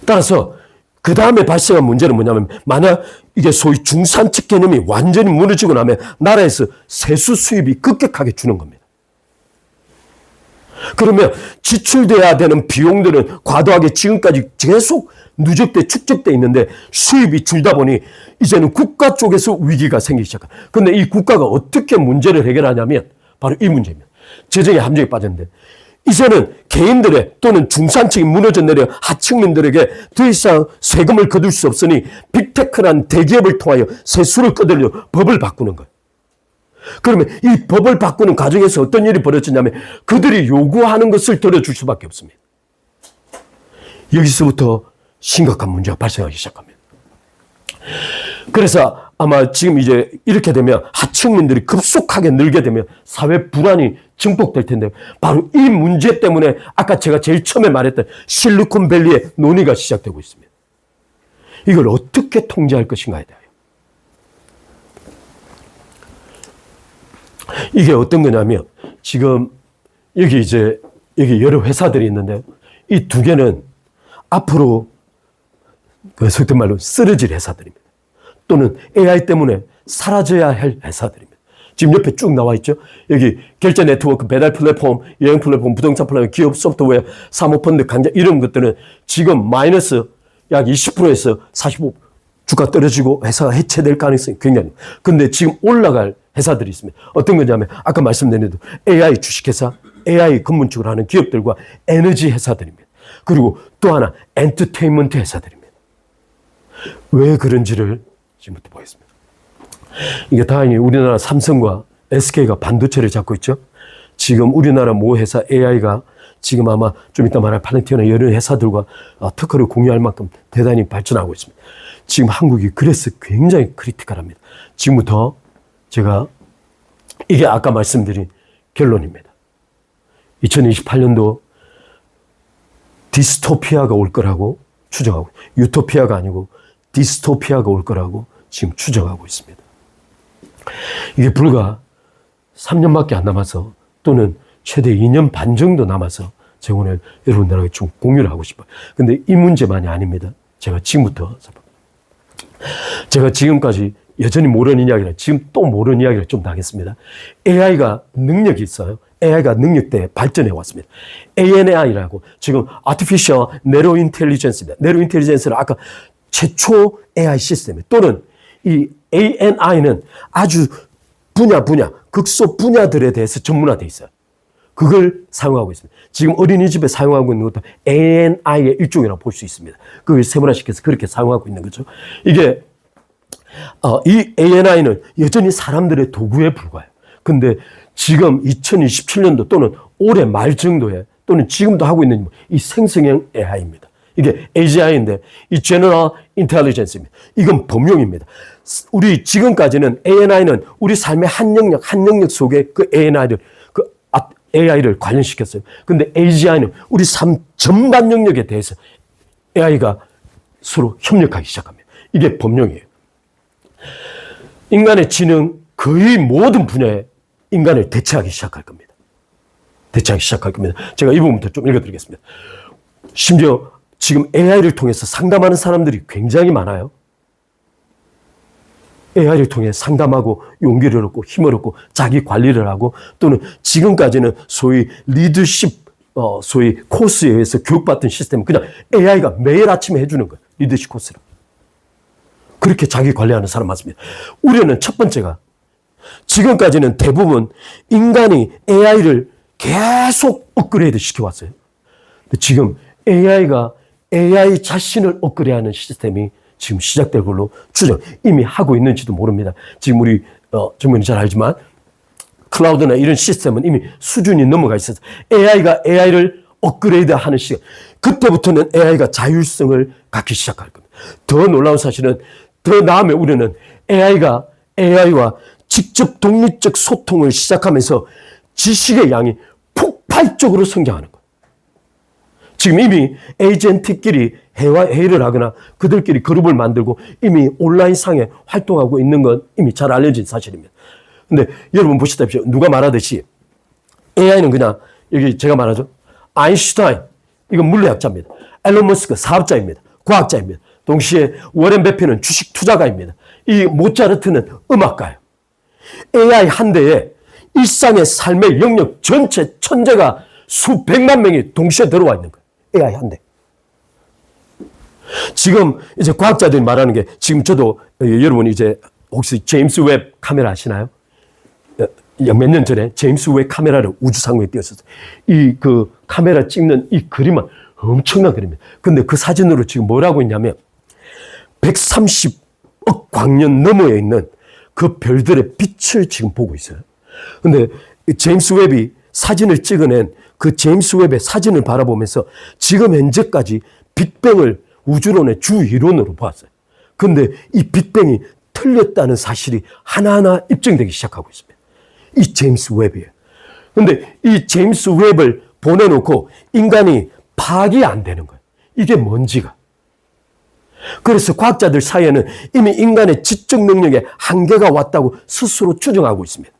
따라서 그 다음에 발생한 문제는 뭐냐면 만약 이게 소위 중산층 개념이 완전히 무너지고 나면 나라에서 세수 수입이 급격하게 주는 겁니다. 그러면 지출돼야 되는 비용들은 과도하게 지금까지 계속 누적돼 축적돼 있는데 수입이 줄다 보니 이제는 국가 쪽에서 위기가 생기기 시작합니다. 그런데 이 국가가 어떻게 문제를 해결하냐면 바로 이 문제입니다. 재정의 함정에 빠졌는데 이제는 개인들의 또는 중산층이 무너져 내려 하층민들에게 더 이상 세금을 거둘 수 없으니 빅테크란 대기업을 통하여 세수를 거들려 법을 바꾸는 거예요. 그러면 이 법을 바꾸는 과정에서 어떤 일이 벌어지냐면 그들이 요구하는 것을 들어줄 수밖에 없습니다. 여기서부터 심각한 문제가 발생하기 시작합니다. 그래서 아마 지금 이제 이렇게 되면 하층민들이 급속하게 늘게 되면 사회 불안이 증폭될 텐데 바로 이 문제 때문에 아까 제가 제일 처음에 말했던 실리콘밸리의 논의가 시작되고 있습니다. 이걸 어떻게 통제할 것인가에 대하여. 이게 어떤 거냐면 지금 여기 여러 회사들이 있는데 이 두 개는 앞으로 속된 말로 쓰러질 회사들입니다. 또는 AI 때문에 사라져야 할 회사들입니다. 지금 옆에 쭉 나와 있죠. 여기 결제 네트워크, 배달 플랫폼, 여행 플랫폼, 부동산 플랫폼, 기업 소프트웨어, 사모펀드, 강좌 이런 것들은 지금 마이너스 약 20%에서 45% 주가 떨어지고 회사가 해체될 가능성이 굉장히 높아요. 근데 지금 올라갈 회사들이 있습니다. 어떤 거냐면 아까 말씀드린 대로 AI 주식회사, AI 전문적으로 하는 기업들과 에너지 회사들입니다. 그리고 또 하나 엔터테인먼트 회사들입니다. 왜 그런지를 지금부터 보겠습니다. 이게 다행히 우리나라 삼성과 SK가 반도체를 잡고 있죠. 지금 우리나라 모 회사 AI가 지금 아마 좀 이따 말할 팔렌티어나 여러 회사들과 특허를 공유할 만큼 대단히 발전하고 있습니다. 지금 한국이 그래서 굉장히 크리티컬합니다. 지금부터 제가 이게 아까 말씀드린 결론입니다. 2028년도 디스토피아가 올 거라고 추정하고 유토피아가 아니고 디스토피아가 올 거라고 지금 추정하고 있습니다. 이게 불과 3년밖에 안 남아서 또는 최대 2년 반 정도 남아서 제가 오늘 여러분들하고 좀 공유를 하고 싶어요. 근데 이 문제만이 아닙니다. 제가 지금까지 여전히 모르는 이야기를 지금 또 모르는 이야기를 좀 하겠습니다. AI가 능력이 있어요. AI가 능력대 발전해 왔습니다. ANI라고 지금 Artificial Narrow Intelligence입니다. Narrow Intelligence는 아까 최초 AI 시스템 또는 이 ANI는 아주 분야, 극소 분야들에 대해서 전문화되어 있어요. 그걸 사용하고 있습니다. 지금 어린이집에 사용하고 있는 것도 ANI의 일종이라고 볼 수 있습니다. 그걸 세분화시켜서 그렇게 사용하고 있는 거죠. 이게 이 ANI는 여전히 사람들의 도구에 불과해요. 근데 지금 2027년도 또는 올해 말 정도에 또는 지금도 하고 있는 이 생성형 AI입니다. 이게 AGI인데 이 General Intelligence입니다. 이건 범용입니다. 우리 지금까지는 ANI는 우리 삶의 한 영역 속에 그 AI를 관련시켰어요. 근데 AGI는 우리 삶 전반 영역에 대해서 AI가 서로 협력하기 시작합니다. 이게 범용이에요. 인간의 지능 거의 모든 분야에 인간을 대체하기 시작할 겁니다. 제가 이 부분부터 좀 읽어드리겠습니다. 심지어 지금 AI를 통해서 상담하는 사람들이 굉장히 많아요. AI를 통해 상담하고 용기를 얻고 힘을 얻고 자기 관리를 하고 또는 지금까지는 소위 리더십 소위 코스에 의해서 교육받던 시스템은 그냥 AI가 매일 아침에 해주는 거예요. 리더십 코스를. 그렇게 자기 관리하는 사람 많습니다. 우려는 첫 번째가 지금까지는 대부분 인간이 AI를 계속 업그레이드 시켜왔어요. 근데 지금 AI가 AI 자신을 업그레이드하는 시스템이 지금 시작될 걸로 이미 하고 있는지도 모릅니다. 지금 우리 정말 잘 알지만 클라우드나 이런 시스템은 이미 수준이 넘어가 있어서 AI가 AI를 업그레이드하는 시간, 그때부터는 AI가 자율성을 갖기 시작할 겁니다. 더 놀라운 사실은 더 다음에 우리는 AI와 직접 독립적 소통을 시작하면서 지식의 양이 폭발적으로 성장하는 거예요. 지금 이미 에이전트끼리 회의를 하거나 그들끼리 그룹을 만들고 이미 온라인상에 활동하고 있는 건 이미 잘 알려진 사실입니다. 근데 여러분 보시다시피 누가 말하듯이 AI는 그냥 여기 제가 말하죠. 아인슈타인, 이건 물리학자입니다. 앨런 머스크 사업자입니다. 과학자입니다. 동시에 워렌 버핏은 주식 투자가입니다. 이 모차르트는 음악가예요. AI 한 대에 일상의 삶의 영역 전체 천재가 수백만 명이 동시에 들어와 있는 거예요. AI 한 대. 지금 이제 과학자들이 말하는 게, 지금 저도 여러분 이제 혹시 제임스 웹 카메라 아시나요? 몇 년 전에 제임스 웹 카메라를 우주상공에 띄웠었어요. 이 그 카메라 찍는 이 그림은 엄청난 그림이에요. 근데 그 사진으로 지금 뭐라고 있냐면 130억 광년 너머에 있는 그 별들의 빛을 지금 보고 있어요. 근데 제임스 웹이 사진을 찍어낸 그 제임스 웹의 사진을 바라보면서 지금 현재까지 빅뱅을 우주론의 주 이론으로 보았어요. 근데 이 빅뱅이 틀렸다는 사실이 하나하나 입증되기 시작하고 있습니다. 이 제임스 웹이에요. 근데 이 제임스 웹을 보내놓고 인간이 파악이 안 되는 거예요. 이게 뭔지가. 그래서 과학자들 사이에는 이미 인간의 지적 능력에 한계가 왔다고 스스로 추정하고 있습니다.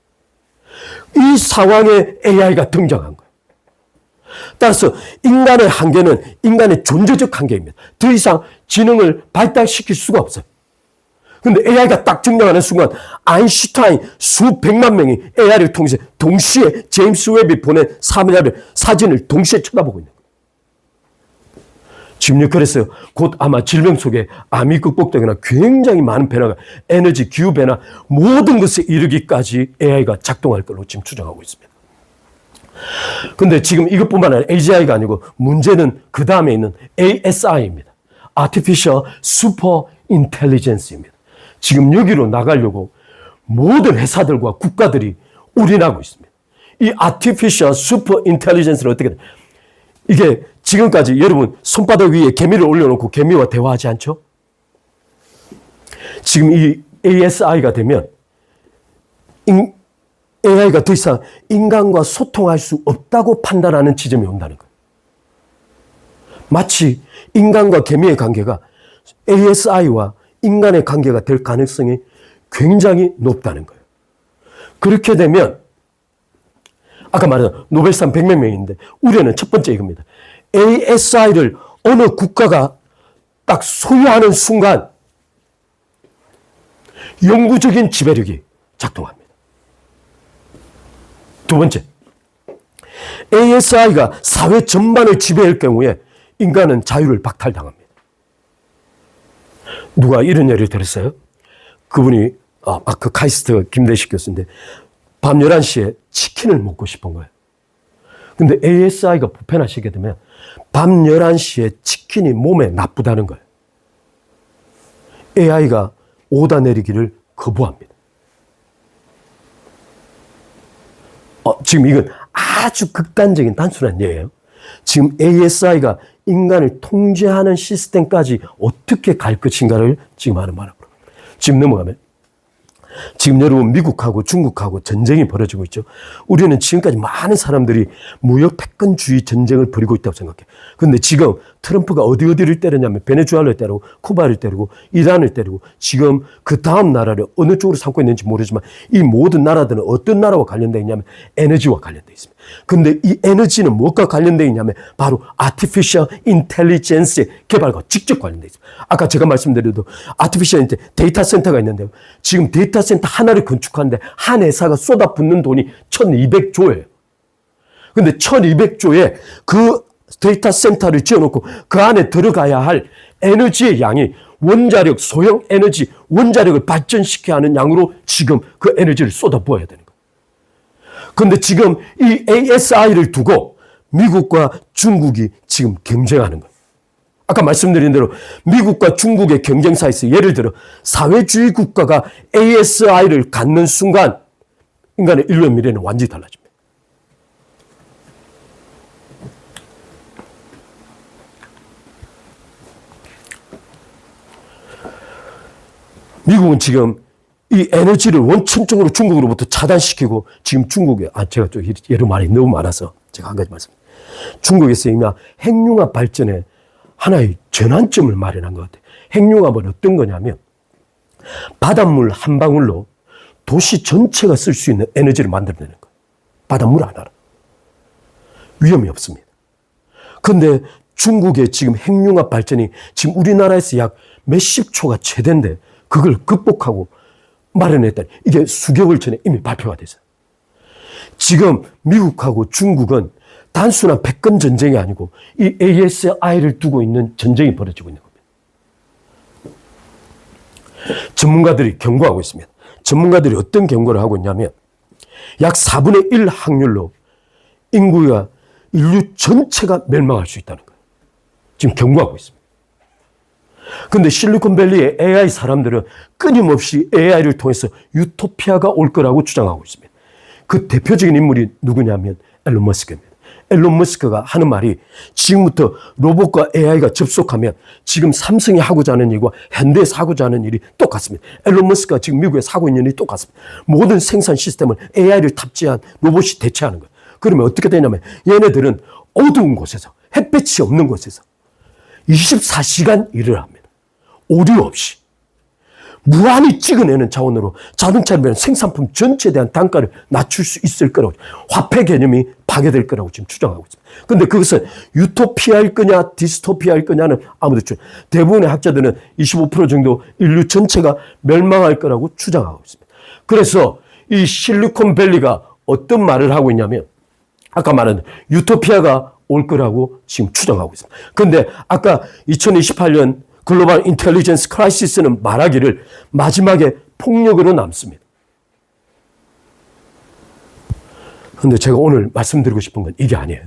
이 상황에 AI가 등장한 거예요. 따라서 인간의 한계는 인간의 존재적 한계입니다. 더 이상 지능을 발달시킬 수가 없어요. 근데 AI가 딱 등장하는 순간 아인슈타인 수백만 명이 AI를 통해서 동시에 제임스 웹이 보낸 사진을 동시에 쳐다보고 있는 거예요. 지금 그래서 곧 아마 질병 속에 암이 극복되거나 굉장히 많은 변화가, 에너지, 기후 변화, 모든 것에 이르기까지 AI가 작동할 걸로 지금 추정하고 있습니다. 근데 지금 이것뿐만 아니라 AGI가 아니고 문제는 그 다음에 있는 ASI입니다. Artificial Super Intelligence입니다. 지금 여기로 나가려고 모든 회사들과 국가들이 올인하고 있습니다. 이 Artificial Super Intelligence는 어떻게 돼요? 이게 지금까지 여러분 손바닥 위에 개미를 올려놓고 개미와 대화하지 않죠? 지금 이 ASI가 되면 AI가 더 이상 인간과 소통할 수 없다고 판단하는 지점이 온다는 거예요. 마치 인간과 개미의 관계가 ASI와 인간의 관계가 될 가능성이 굉장히 높다는 거예요. 그렇게 되면 아까 말한 노벨상 100몇 명인데 우려는 첫 번째 이겁니다. ASI를 어느 국가가 딱 소유하는 순간 영구적인 지배력이 작동합니다. 두 번째, ASI가 사회 전반을 지배할 경우에 인간은 자유를 박탈당합니다. 누가 이런 예를 들었어요? 그분이 그 카이스트 김대식 교수인데 밤 11시에 치킨을 먹고 싶은 거예요. 근데 ASI가 보편화시게 되면 밤 11시에 치킨이 몸에 나쁘다는 거예요. AI가 오다 내리기를 거부합니다. 지금 이건 아주 극단적인 단순한 예예요. 지금 ASI가 인간을 통제하는 시스템까지 어떻게 갈 것인가를 지금 하는 말이에요. 지금 넘어가면 지금 여러분 미국하고 중국하고 전쟁이 벌어지고 있죠. 우리는 지금까지 많은 사람들이 무역 패권주의 전쟁을 벌이고 있다고 생각해요. 그런데 지금 트럼프가 어디를 때렸냐면 베네수엘라를 때리고 쿠바를 때리고 이란을 때리고 지금 그 다음 나라를 어느 쪽으로 삼고 있는지 모르지만 이 모든 나라들은 어떤 나라와 관련되어 있냐면 에너지와 관련되어 있습니다. 그런데 이 에너지는 무엇과 관련되어 있냐면 바로 Artificial Intelligence 개발과 직접 관련되어 있습니다. 아까 제가 말씀드려도 Artificial 데이터 센터가 있는데요. 지금 데이터 센터 하나를 건축하는데 한 회사가 쏟아붓는 돈이 1200조예요. 근데 1200조에 그 데이터 센터를 지어놓고 그 안에 들어가야 할 에너지의 양이 원자력, 소형 에너지, 원자력을 발전시켜야 하는 양으로 지금 그 에너지를 쏟아부어야 되는 거예요. 그런데 지금 이 ASI를 두고 미국과 중국이 지금 경쟁하는 거예요. 아까 말씀드린 대로 미국과 중국의 경쟁사에서 예를 들어 사회주의 국가가 ASI를 갖는 순간 인간의 인류의 미래는 완전히 달라집니다. 미국은 지금 이 에너지를 원천적으로 중국으로부터 차단시키고 지금 중국에, 제가 또 예로 말이 너무 많아서 제가 한 가지 말씀. 중국에서 이미 핵융합 발전에 하나의 전환점을 마련한 것 같아요. 핵융합은 어떤 거냐면 바닷물 한 방울로 도시 전체가 쓸 수 있는 에너지를 만들어내는 거예요. 바닷물 하나로. 위험이 없습니다. 그런데 중국의 지금 핵융합 발전이 지금 우리나라에서 약 몇십 초가 최대인데 그걸 극복하고 마련했다니 이게 수개월 전에 이미 발표가 됐어요. 지금 미국하고 중국은 단순한 패권 전쟁이 아니고 이 ASI를 두고 있는 전쟁이 벌어지고 있는 겁니다. 전문가들이 경고하고 있습니다. 전문가들이 어떤 경고를 하고 있냐면 약 4분의 1 확률로 인구가 인류 전체가 멸망할 수 있다는 거예요. 지금 경고하고 있습니다. 그런데 실리콘밸리의 AI 사람들은 끊임없이 AI를 통해서 유토피아가 올 거라고 주장하고 있습니다. 그 대표적인 인물이 누구냐면 앨런 머스크입니다. 앨런 머스크가 하는 말이 지금부터 로봇과 AI가 접속하면 지금 삼성이 하고자 하는 일과 현대에서 하고자 하는 일이 똑같습니다. 앨런 머스크가 지금 미국에서 하고 있는 일이 똑같습니다. 모든 생산 시스템을 AI를 탑재한 로봇이 대체하는 거예요. 그러면 어떻게 되냐면 얘네들은 어두운 곳에서 햇볕이 없는 곳에서 24시간 일을 합니다. 오류 없이. 무한히 찍어내는 자원으로 자동차를 생산품 전체에 대한 단가를 낮출 수 있을 거라고, 화폐 개념이 파괴될 거라고 지금 주장하고 있습니다. 그런데 그것은 유토피아일 거냐 디스토피아일 거냐는 아무도 대부분의 학자들은 25% 정도 인류 전체가 멸망할 거라고 주장하고 있습니다. 그래서 이 실리콘밸리가 어떤 말을 하고 있냐면 아까 말한 유토피아가 올 거라고 지금 추정하고 있습니다. 그런데 아까 2028년 글로벌 인텔리전스 크라이시스는 말하기를 마지막에 폭력으로 남습니다. 그런데 제가 오늘 말씀드리고 싶은 건 이게 아니에요.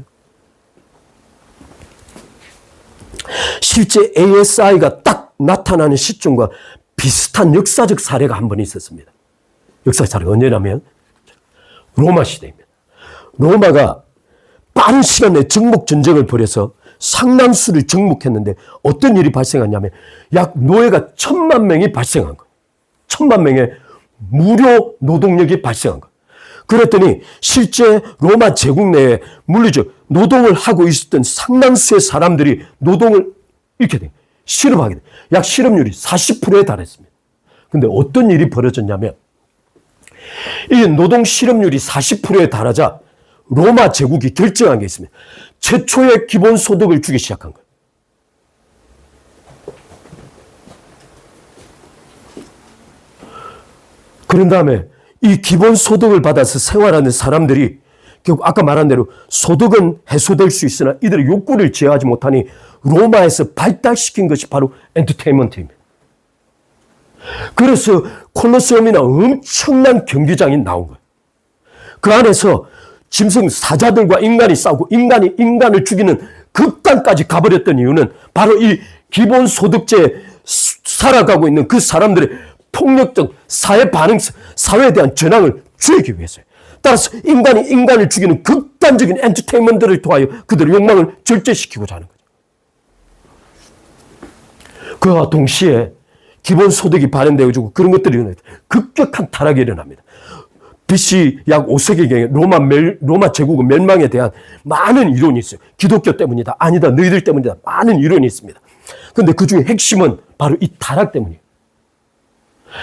실제 ASI가 딱 나타나는 시점과 비슷한 역사적 사례가 한 번 있었습니다. 역사적 사례가 언제냐면 로마 시대입니다. 로마가 빠른 시간 내에 정복 전쟁을 벌여서 상당수를 정복했는데 어떤 일이 발생했냐면 약 노예가 1,000만 명이 발생한 거예요. 1,000만 명의 무료 노동력이 발생한 거예요. 그랬더니 실제 로마 제국 내에 물리적 노동을 하고 있었던 상당수의 사람들이 노동을 이렇게 돼 실업하게 돼. 약 실업률이 40%에 달했습니다. 근데 어떤 일이 벌어졌냐면 이 노동 실업률이 40%에 달하자 로마 제국이 결정한 게 있습니다. 최초의 기본소득을 주기 시작한 거예요. 그런 다음에 이 기본소득을 받아서 생활하는 사람들이 결국 아까 말한 대로 소득은 해소될 수 있으나 이들의 욕구를 제어하지 못하니 로마에서 발달시킨 것이 바로 엔터테인먼트입니다. 그래서 콜로세움이나 엄청난 경기장이 나온 거예요. 그 안에서 짐승 사자들과 인간이 싸우고 인간이 인간을 죽이는 극단까지 가버렸던 이유는 바로 이 기본소득제에 살아가고 있는 그 사람들의 폭력적 사회 반응, 사회에 대한 전황을 줄이기 위해서요. 따라서 인간이 인간을 죽이는 극단적인 엔터테인먼트를 통하여 그들의 욕망을 절제시키고자 하는 거죠. 그와 동시에 기본소득이 발현되어지고 그런 것들이 일어나요. 급격한 타락이 일어납니다. BC 약 5세기경에 로마 제국의 멸망에 대한 많은 이론이 있어요. 기독교 때문이다. 아니다. 너희들 때문이다. 많은 이론이 있습니다. 그런데 그 중에 핵심은 바로 이 타락 때문이에요.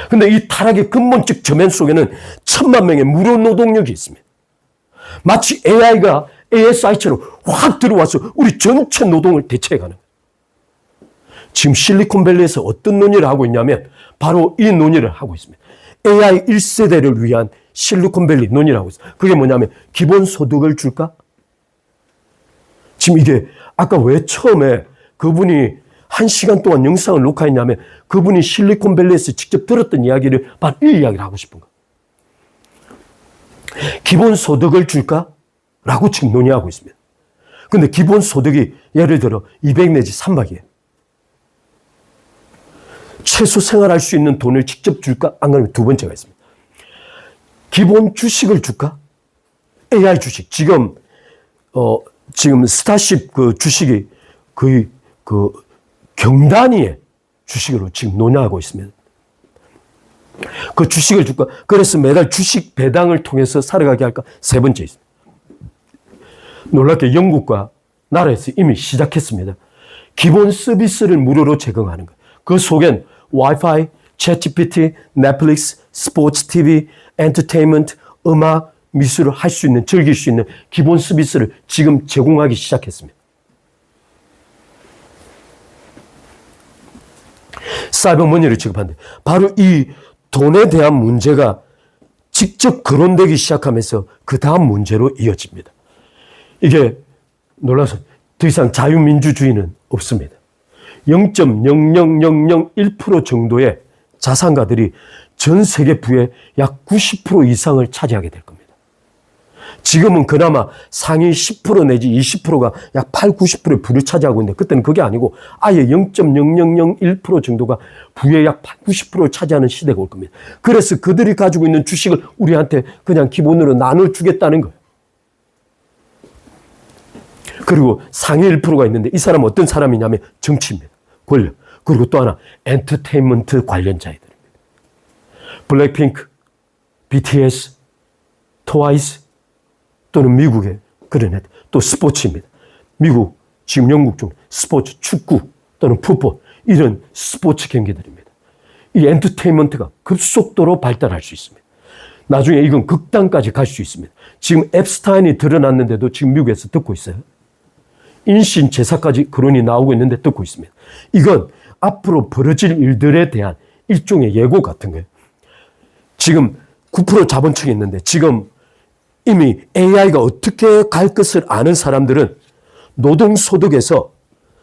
그런데 이 타락의 근본적 저면 속에는 1,000만 명의 무료 노동력이 있습니다. 마치 AI가 ASI처럼 확 들어와서 우리 전체 노동을 대체해가는 거예요. 지금 실리콘밸리에서 어떤 논의를 하고 있냐면 바로 이 논의를 하고 있습니다. AI 1세대를 위한 실리콘밸리 논의를 하고 있어요. 그게 뭐냐면 기본소득을 줄까? 지금 이게 아까 왜 처음에 그분이 1시간 동안 영상을 녹화했냐면 그분이 실리콘밸리에서 직접 들었던 이야기를 바로 이 이야기를 하고 싶은 거예요. 기본소득을 줄까? 라고 지금 논의하고 있습니다. 근데 기본소득이 예를 들어 200 내지 300이에요. 최소 생활할 수 있는 돈을 직접 줄까? 안 그러면 두 번째가 있습니다. 기본 주식을 줄까? AI 주식. 지금 스타쉽 그 주식이 거의 그 경단위의 주식으로 지금 논의하고 있습니다. 그 주식을 줄까? 그래서 매달 주식 배당을 통해서 살아가게 할까? 세 번째 있습니다. 놀랍게 영국과 나라에서 이미 시작했습니다. 기본 서비스를 무료로 제공하는 거예요. 그 속엔 와이파이, 챗GPT, 넷플릭스, 스포츠 TV, 엔터테인먼트, 음악, 미술을 할 수 있는, 즐길 수 있는 기본 서비스를 지금 제공하기 시작했습니다. 사이버머니를 지급하는데 바로 이 돈에 대한 문제가 직접 거론되기 시작하면서 그 다음 문제로 이어집니다. 이게 놀라서 더 이상 자유민주주의는 없습니다. 0.00001% 정도의 자산가들이 전 세계 부의 약 90% 이상을 차지하게 될 겁니다. 지금은 그나마 상위 10% 내지 20%가 약 8, 90%의 부를 차지하고 있는데 그때는 그게 아니고 아예 0.0001% 정도가 부의 약 8, 90%를 차지하는 시대가 올 겁니다. 그래서 그들이 가지고 있는 주식을 우리한테 그냥 기본으로 나눠주겠다는 거예요. 그리고 상위 1%가 있는데 이 사람은 어떤 사람이냐면 정치입니다. 권력. 그리고 또 하나 엔터테인먼트 관련자들입니다. 블랙핑크, BTS, 트와이스 또는 미국의 그런 애들. 또 스포츠입니다. 미국, 지금 영국 중 스포츠, 축구 또는 풋볼 이런 스포츠 경기들입니다. 이 엔터테인먼트가 급속도로 발달할 수 있습니다. 나중에 이건 극단까지 갈 수 있습니다. 지금 앱스타인이 드러났는데도 지금 미국에서 듣고 있어요. 인신 제사까지 거론이 나오고 있는데 듣고 있습니다. 이건 앞으로 벌어질 일들에 대한 일종의 예고 같은 거예요. 지금 9% 자본층이 있는데 지금 이미 AI가 어떻게 갈 것을 아는 사람들은 노동소득에서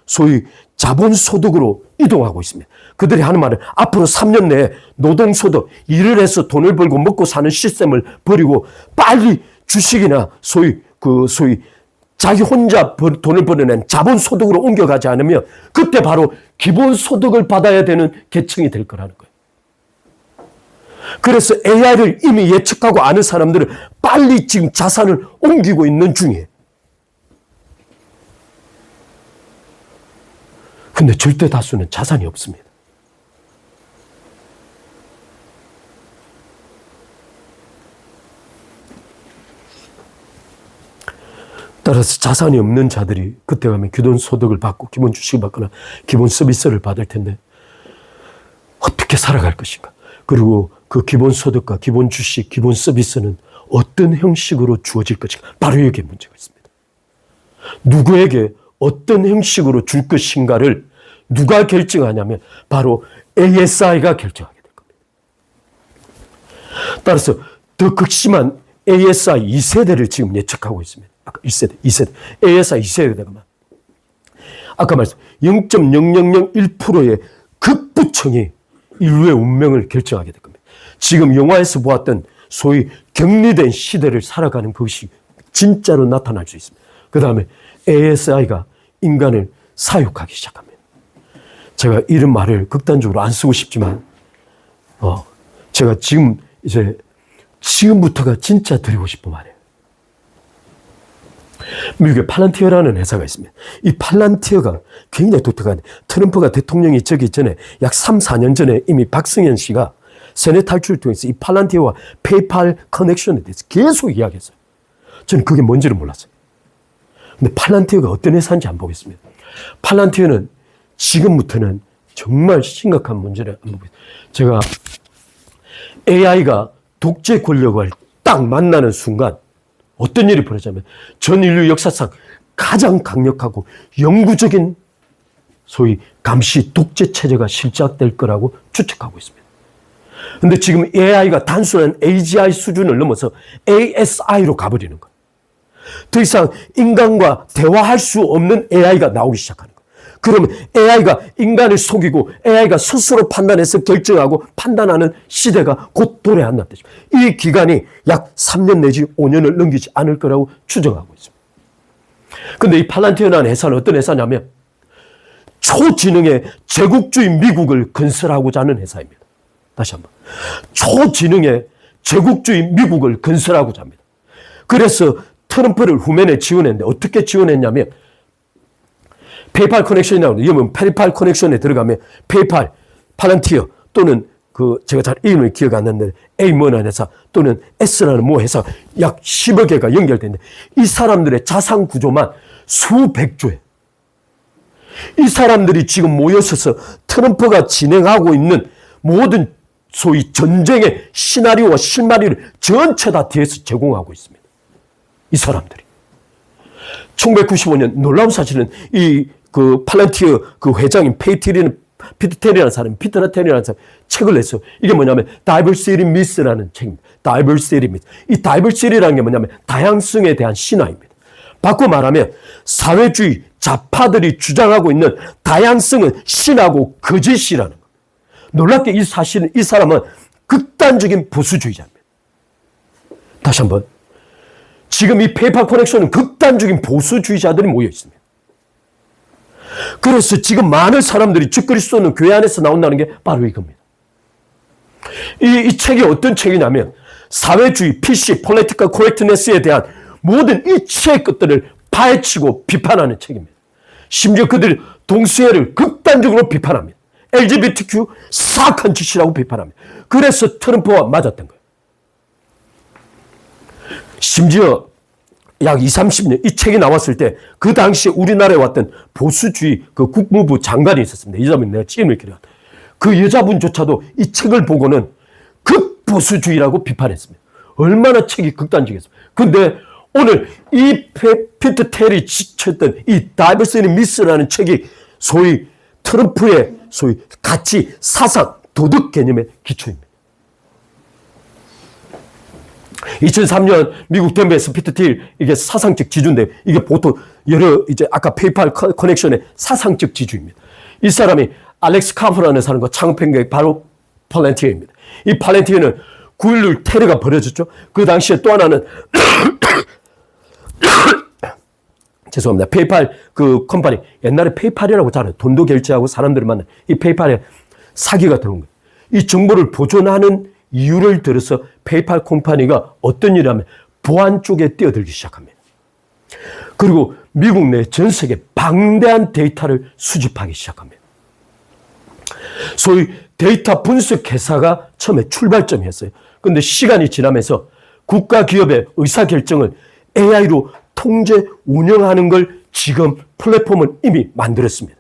소위 자본소득으로 이동하고 있습니다. 그들이 하는 말은 앞으로 3년 내에 노동소득, 일을 해서 돈을 벌고 먹고 사는 시스템을 버리고 빨리 주식이나 소위 자기 혼자 돈을 벌어낸 자본소득으로 옮겨가지 않으면 그때 바로 기본소득을 받아야 되는 계층이 될 거라는 거예요. 그래서 AI를 이미 예측하고 아는 사람들은 빨리 지금 자산을 옮기고 있는 중이에요. 근데 절대 다수는 자산이 없습니다. 따라서 자산이 없는 자들이 그때 가면 기본소득을 받고 기본 주식을 받거나 기본 서비스를 받을 텐데 어떻게 살아갈 것인가? 그리고 그 기본소득과 기본 주식, 기본 서비스는 어떤 형식으로 주어질 것인가? 바로 여기에 문제가 있습니다. 누구에게 어떤 형식으로 줄 것인가를 누가 결정하냐면 바로 ASI가 결정하게 될 겁니다. 따라서 더 극심한 ASI 2세대를 지금 예측하고 있습니다. 아까 2세대. ASI 2세대가 아까 말씀 0.0001%의 극부청이 인류의 운명을 결정하게 될 겁니다. 지금 영화에서 보았던 소위 격리된 시대를 살아가는 것이 진짜로 나타날 수 있습니다. 그 다음에 ASI가 인간을 사육하기 시작합니다. 제가 이런 말을 극단적으로 안 쓰고 싶지만, 제가 지금부터가 진짜 드리고 싶은 말이에요. 미국의 팔란티어라는 회사가 있습니다. 이 팔란티어가 굉장히 독특한데 트럼프가 대통령이 되기 전에 약 3, 4년 전에 이미 박승현 씨가 세뇌 탈출을 통해서 이 팔란티어와 페이팔 커넥션에 대해서 계속 이야기했어요. 저는 그게 뭔지를 몰랐어요. 근데 팔란티어가 어떤 회사인지 한번 보겠습니다. 팔란티어는 지금부터는 정말 심각한 문제를 한번 보겠습니다. 제가 AI가 독재 권력을 딱 만나는 순간 어떤 일이 벌어지냐면 전 인류 역사상 가장 강력하고 영구적인 소위 감시 독재 체제가 실작될 거라고 추측하고 있습니다. 그런데 지금 AI가 단순한 AGI 수준을 넘어서 ASI로 가버리는 거예요. 더 이상 인간과 대화할 수 없는 AI가 나오기 시작하는 거예요. 그러면 AI가 인간을 속이고 AI가 스스로 판단해서 결정하고 판단하는 시대가 곧 도래한다는 뜻입니다. 이 기간이 약 3년 내지 5년을 넘기지 않을 거라고 추정하고 있습니다. 근데 이 팔란티어라는 회사는 어떤 회사냐면 초지능의 제국주의 미국을 건설하고자 하는 회사입니다. 다시 한번. 초지능의 제국주의 미국을 건설하고자 합니다. 그래서 트럼프를 후면에 지원했는데 어떻게 지원했냐면 페이팔 커넥션이 나오는데 이러면 페이팔 커넥션에 들어가면 페이팔, 팔란티어 또는 제가 잘 이름을 기억 안 나는데 A뭐라는 회사 또는 S라는 모 회사 약 10여 개가 연결되는데 이 사람들의 자산 구조만 수백조예요. 이 사람들이 지금 모여서서 트럼프가 진행하고 있는 모든 소위 전쟁의 시나리오와 실마리를 전체 다 뒤에서 제공하고 있습니다. 이 사람들이. 1995년 놀라운 사실은 팔란티어 회장인 피터테리라는 사람이 책을 냈어요. 이게 뭐냐면 Diversity Myth라는 책입니다. Diversity Myth. 이 Diversity라는 게 뭐냐면 다양성에 대한 신화입니다. 바꿔 말하면 사회주의 좌파들이 주장하고 있는 다양성은 신하고 거짓이라는 것. 놀랍게 이 사람은 극단적인 보수주의자입니다. 다시 한번. 지금 이 페이팔 커넥션은 극단적인 보수주의자들이 모여 있습니다. 그래서 지금 많은 사람들이 적그리스도는 교회 안에서 나온다는 게 바로 이겁니다. 이 책이 어떤 책이냐면 사회주의, PC, Political Correctness에 대한 모든 일체의 것들을 파헤치고 비판하는 책입니다. 심지어 그들이 동성애를 극단적으로 비판합니다. LGBTQ 사악한 짓이라고 비판합니다. 그래서 트럼프와 맞았던 거예요. 심지어 약 20, 30년 이 책이 나왔을 때 그 당시에 우리나라에 왔던 보수주의 국무부 장관이 있었습니다. 이 사람은 내가 찜을 기려한 그 여자분조차도 이 책을 보고는 극보수주의라고 비판했습니다. 얼마나 책이 극단적이었습니까? 근데 오늘 이 피터 테리 지쳤던 이 Diversity Myth라는 책이 소위 트럼프의 소위 가치, 사상, 도덕 개념의 기초입니다. 2003년 미국 덴버에서 피터 틸 이게 사상적 지주인데 이게 보통 아까 페이팔 커넥션의 사상적 지주입니다. 이 사람이 알렉스 카프라는 사람과 창업한 게 바로 팔란티어입니다. 이 팔란티어는 9.16 테러가 벌어졌죠. 그 당시에 또 하나는 죄송합니다. 페이팔 컴퍼니 옛날에 페이팔이라고 잖아요. 돈도 결제하고 사람들을 만나 이 페이팔에 사기가 들어온 거예요. 이 정보를 보존하는 이유를 들어서 페이팔 컴퍼니가 어떤 일을 하면 보안 쪽에 뛰어들기 시작합니다. 그리고 미국 내 전 세계 방대한 데이터를 수집하기 시작합니다. 소위 데이터 분석 회사가 처음에 출발점이었어요. 그런데 시간이 지나면서 국가 기업의 의사결정을 AI로 통제, 운영하는 걸 지금 플랫폼을 이미 만들었습니다.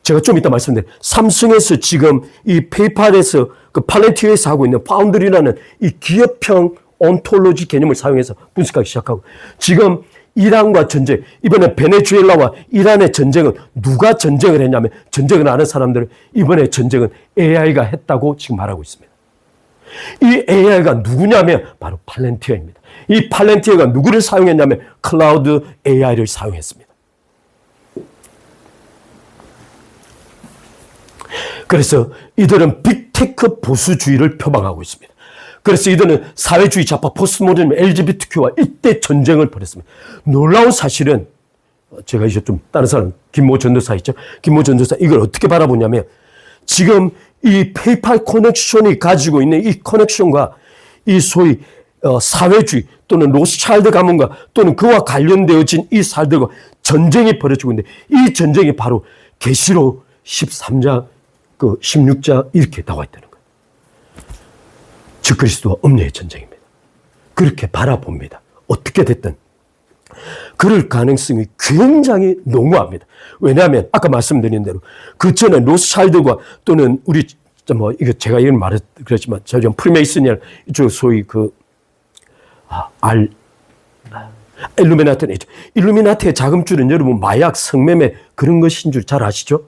제가 좀 이따 말씀드린 삼성에서 지금 이 페이팔에서 팔란티어에서 하고 있는 파운드리라는 이 기업형 온톨로지 개념을 사용해서 분석하기 시작하고 지금 이란과 전쟁, 이번에 베네수엘라와 이란의 전쟁은 누가 전쟁을 했냐면 전쟁을 아는 사람들은 이번에 전쟁은 AI가 했다고 지금 말하고 있습니다. 이 AI가 누구냐면 바로 팔란티어입니다. 이 팔란티어가 누구를 사용했냐면 클라우드 AI를 사용했습니다. 그래서 이들은 빅테크 보수주의를 표방하고 있습니다. 그래서 이들은 사회주의 좌파 포스트모더니즘 LGBTQ와 일대 전쟁을 벌였습니다. 놀라운 사실은 제가 이제 좀 다른 사람 김모 전도사 있죠. 김모 전도사 이걸 어떻게 바라보냐면 지금 이 페이팔 커넥션이 가지고 있는 이 커넥션과 이 소위 사회주의 또는 로스차일드 가문과 또는 그와 관련되어진 이 사람들과 전쟁이 벌어지고 있는데 이 전쟁이 바로 계시록 13장 16장 이렇게 나와 있다는 거예요. 즉 그리스도와 음녀의 전쟁입니다. 그렇게 바라봅니다. 어떻게 됐든 그럴 가능성이 굉장히 농후합니다. 왜냐하면 아까 말씀드린 대로 그 전에 로스차일드과 또는 우리 이거 제가 이런 말을 그랬지만 저는 프리메이슨이나 이쪽 소위 일루미나티의 자금줄은 여러분 마약, 성매매 그런 것인 줄 잘 아시죠?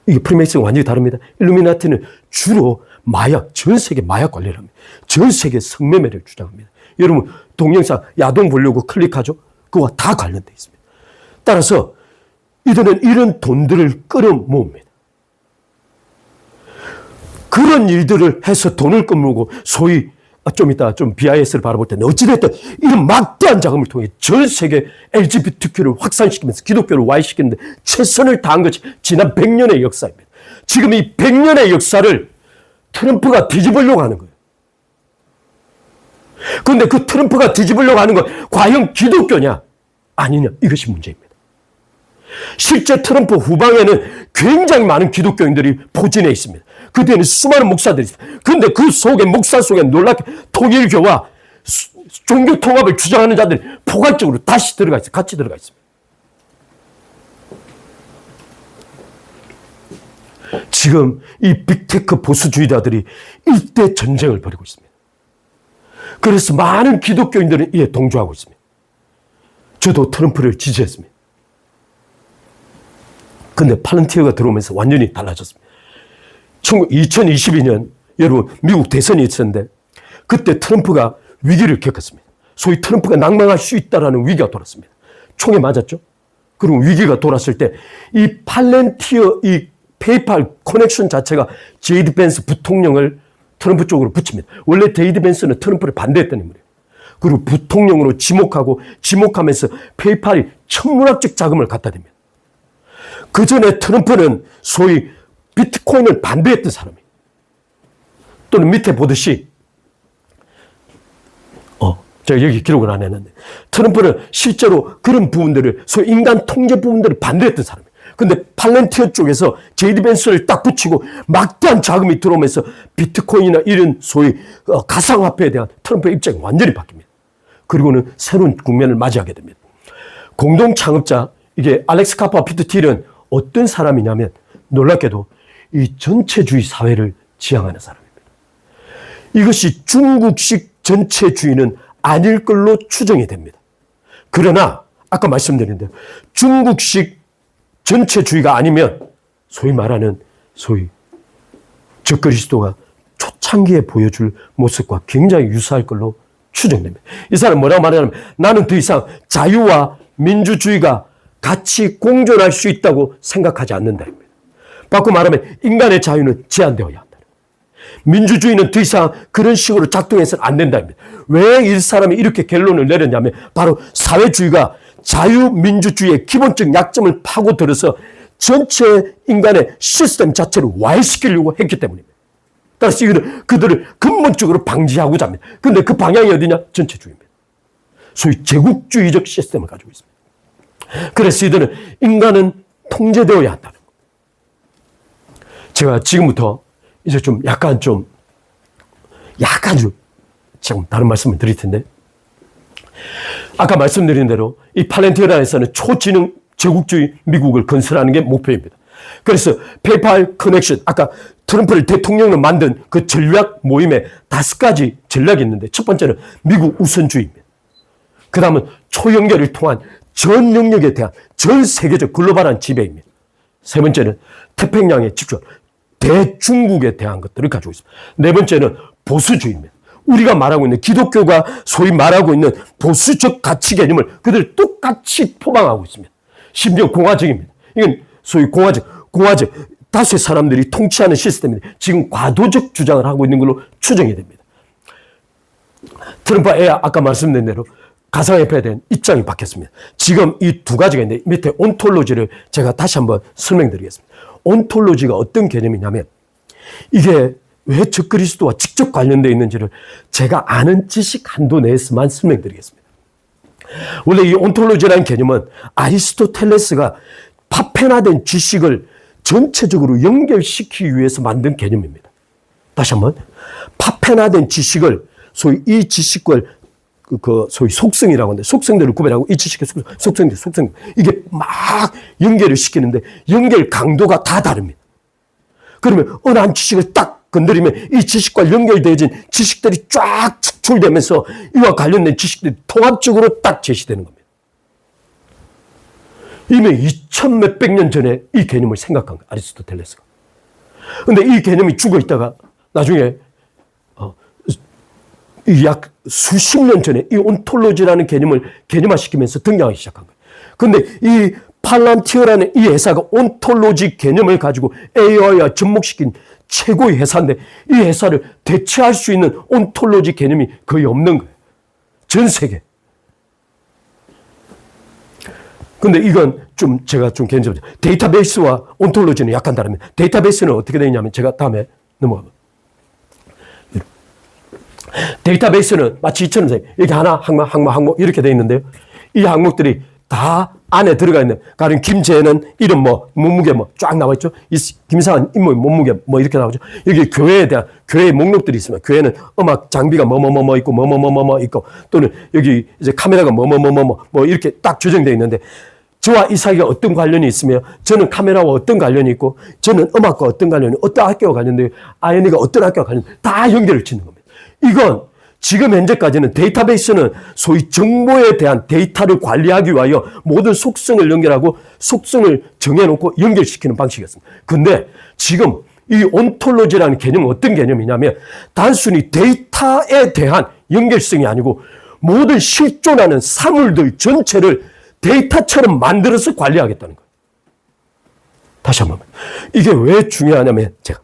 이게 프리메이슨과 완전히 다릅니다. 일루미나티는 주로 마약, 전 세계 마약 관리를 합니다. 전 세계 성매매를 주장합니다. 여러분 동영상 야동 보려고 클릭하죠? 그와 다 관련되어 있습니다. 따라서 이들은 이런 돈들을 끌어모읍니다. 그런 일들을 해서 돈을 끌어모으고 소위 좀 이따 좀 BIS를 바라볼 때는 어찌됐든 이런 막대한 자금을 통해 전 세계 LGBTQ를 확산시키면서 기독교를 와해시키는데 최선을 다한 것이 지난 100년의 역사입니다. 지금 이 100년의 역사를 트럼프가 뒤집으려고 하는 거예요. 그런데 그 트럼프가 뒤집으려고 하는 건 과연 기독교냐 아니냐 이것이 문제입니다. 실제 트럼프 후방에는 굉장히 많은 기독교인들이 포진해 있습니다. 그 뒤에는 수많은 목사들이 있습니다. 그런데 그 속에 목사 속에 놀랍게 통일교와 종교 통합을 주장하는 자들이 포괄적으로 다시 들어가 있어요. 같이 들어가 있습니다. 지금 이 빅테크 보수주의자들이 일대 전쟁을 벌이고 있습니다. 그래서 많은 기독교인들은 이에 동조하고 있습니다. 저도 트럼프를 지지했습니다. 근데 팔런티어가 들어오면서 완전히 달라졌습니다. 2022년 여러분 미국 대선이 있었는데 그때 트럼프가 위기를 겪었습니다. 소위 트럼프가 낙망할 수 있다는 위기가 돌았습니다. 총에 맞았죠. 그리고 위기가 돌았을 때 이 팔런티어 이 페이팔 커넥션 자체가 제이드 벤스 부통령을 트럼프 쪽으로 붙입니다. 원래 제이드 벤스는 트럼프를 반대했던 인물이에요. 그리고 부통령으로 지목하면서 페이팔이 천문학적 자금을 갖다 댑니다. 그 전에 트럼프는 소위 비트코인을 반대했던 사람이에요. 또는 밑에 보듯이, 제가 여기 기록을 안 했는데, 트럼프는 실제로 그런 부분들을, 소위 인간 통제 부분들을 반대했던 사람이에요. 근데 팔런티어 쪽에서 제이드 벤스를 딱 붙이고 막대한 자금이 들어오면서 비트코인이나 이런 소위 가상화폐에 대한 트럼프의 입장이 완전히 바뀝니다. 그리고는 새로운 국면을 맞이하게 됩니다. 공동 창업자, 이게 알렉스 카퍼와 피터 틸은 어떤 사람이냐면 놀랍게도 이 전체주의 사회를 지향하는 사람입니다. 이것이 중국식 전체주의는 아닐 걸로 추정이 됩니다. 그러나 아까 말씀드린 대로 중국식 전체주의가 아니면 소위 말하는 소위 적그리스도가 초창기에 보여줄 모습과 굉장히 유사할 걸로 추정됩니다. 이 사람은 뭐라고 말하냐면 나는 더 이상 자유와 민주주의가 같이 공존할 수 있다고 생각하지 않는다입니다. 바꿔 말하면 인간의 자유는 제한되어야 한다. 민주주의는 더 이상 그런 식으로 작동해서는 안 된다입니다. 왜 이 사람이 이렇게 결론을 내렸냐면 바로 사회주의가 자유민주주의의 기본적 약점을 파고들어서 전체 인간의 시스템 자체를 와해시키려고 했기 때문입니다. 따라서 이들은 그들을 근본적으로 방지하고자 합니다. 그런데 그 방향이 어디냐? 전체주의입니다. 소위 제국주의적 시스템을 가지고 있습니다. 그래서 이들은 인간은 통제되어야 한다는 것. 제가 지금부터 이제 약간 좀 지금 다른 말씀을 드릴 텐데 아까 말씀드린 대로 이 팔렌티어라에서는 초지능 제국주의 미국을 건설하는 게 목표입니다. 그래서 페이팔 커넥션, 아까 트럼프를 대통령으로 만든 그 전략 모임에 5가지 전략이 있는데 첫 번째는 미국 우선주의입니다. 그 다음은 초연결을 통한 전 영역에 대한 전 세계적 글로벌한 지배입니다. 세 번째는 태평양에 집중, 대중국에 대한 것들을 가지고 있습니다. 네 번째는 보수주의입니다. 우리가 말하고 있는 기독교가 소위 말하고 있는 보수적 가치 개념을 그들 똑같이 포방하고 있습니다. 심지어 공화적입니다. 이건 소위 공화적, 다수의 사람들이 통치하는 시스템입니다. 지금 과도적 주장을 하고 있는 걸로 추정이 됩니다. 트럼프가 아까 말씀드린 대로 가상화폐에 대한 입장이 바뀌었습니다. 지금 이 2가지가 있는데 밑에 온톨로지를 제가 다시 한번 설명드리겠습니다. 온톨로지가 어떤 개념이냐면 이게 왜 적그리스도와 직접 관련되어 있는지를 제가 아는 지식 한도 내에서만 설명드리겠습니다. 원래 이 온톨로지라는 개념은 아리스토텔레스가 파편화된 지식을 전체적으로 연결시키기 위해서 만든 개념입니다. 다시 한번 파편화된 지식을 소위 이 지식을 소위 속성이라고 하는데 속성들을 구별하고 이 지식의 속성들 이게 막 연결을 시키는데 연결 강도가 다 다릅니다. 그러면 어느 한 지식을 딱 건드리면 이 지식과 연결되어진 지식들이 쫙 축출되면서 이와 관련된 지식들이 통합적으로 딱 제시되는 겁니다. 이미 2000 몇백 년 전에 이 개념을 생각한 거예요. 아리스토텔레스가. 그런데 이 개념이 죽어 있다가 나중에 약 수십 년 전에 이 온톨로지라는 개념을 개념화시키면서 등장하기 시작한 거예요. 그런데 이 팔란티어라는 이 회사가 온톨로지 개념을 가지고 AI와 접목시킨 최고의 회사인데 이 회사를 대체할 수 있는 온톨로지 개념이 거의 없는 거예요. 전 세계. 근데 이건 제가 개인적으로 데이터베이스와 온톨로지는 약간 다릅니다. 데이터베이스는 어떻게 되냐면 제가 다음에 넘어가면 데이터베이스는 마치 이처럼 이렇게 하나 항목 이렇게 돼 있는데요. 이 항목들이 다 안에 들어가 있는, 가령 김재는 이름 몸무게 쫙 나와 있죠. 김상은 인물 몸무게 이렇게 나오죠. 여기 교회에 대한 교회의 목록들이 있으면 교회는 음악 장비가 있고 있고 또는 여기 이제 카메라가 이렇게 딱 조정되어 있는데 저와 이 사이가 어떤 관련이 있으며 저는 카메라와 어떤 관련이 있고 저는 음악과 어떤 관련이 어떤 학교와 관련되어 아연이가 어떤 학교와 관련 다 연결을 짓는 겁니다. 이건 지금 현재까지는 데이터베이스는 소위 정보에 대한 데이터를 관리하기 위하여 모든 속성을 연결하고 속성을 정해놓고 연결시키는 방식이었습니다. 근데 지금 이 온톨로지라는 개념은 어떤 개념이냐면 단순히 데이터에 대한 연결성이 아니고 모든 실존하는 사물들 전체를 데이터처럼 만들어서 관리하겠다는 거예요. 다시 한번. 이게 왜 중요하냐면 제가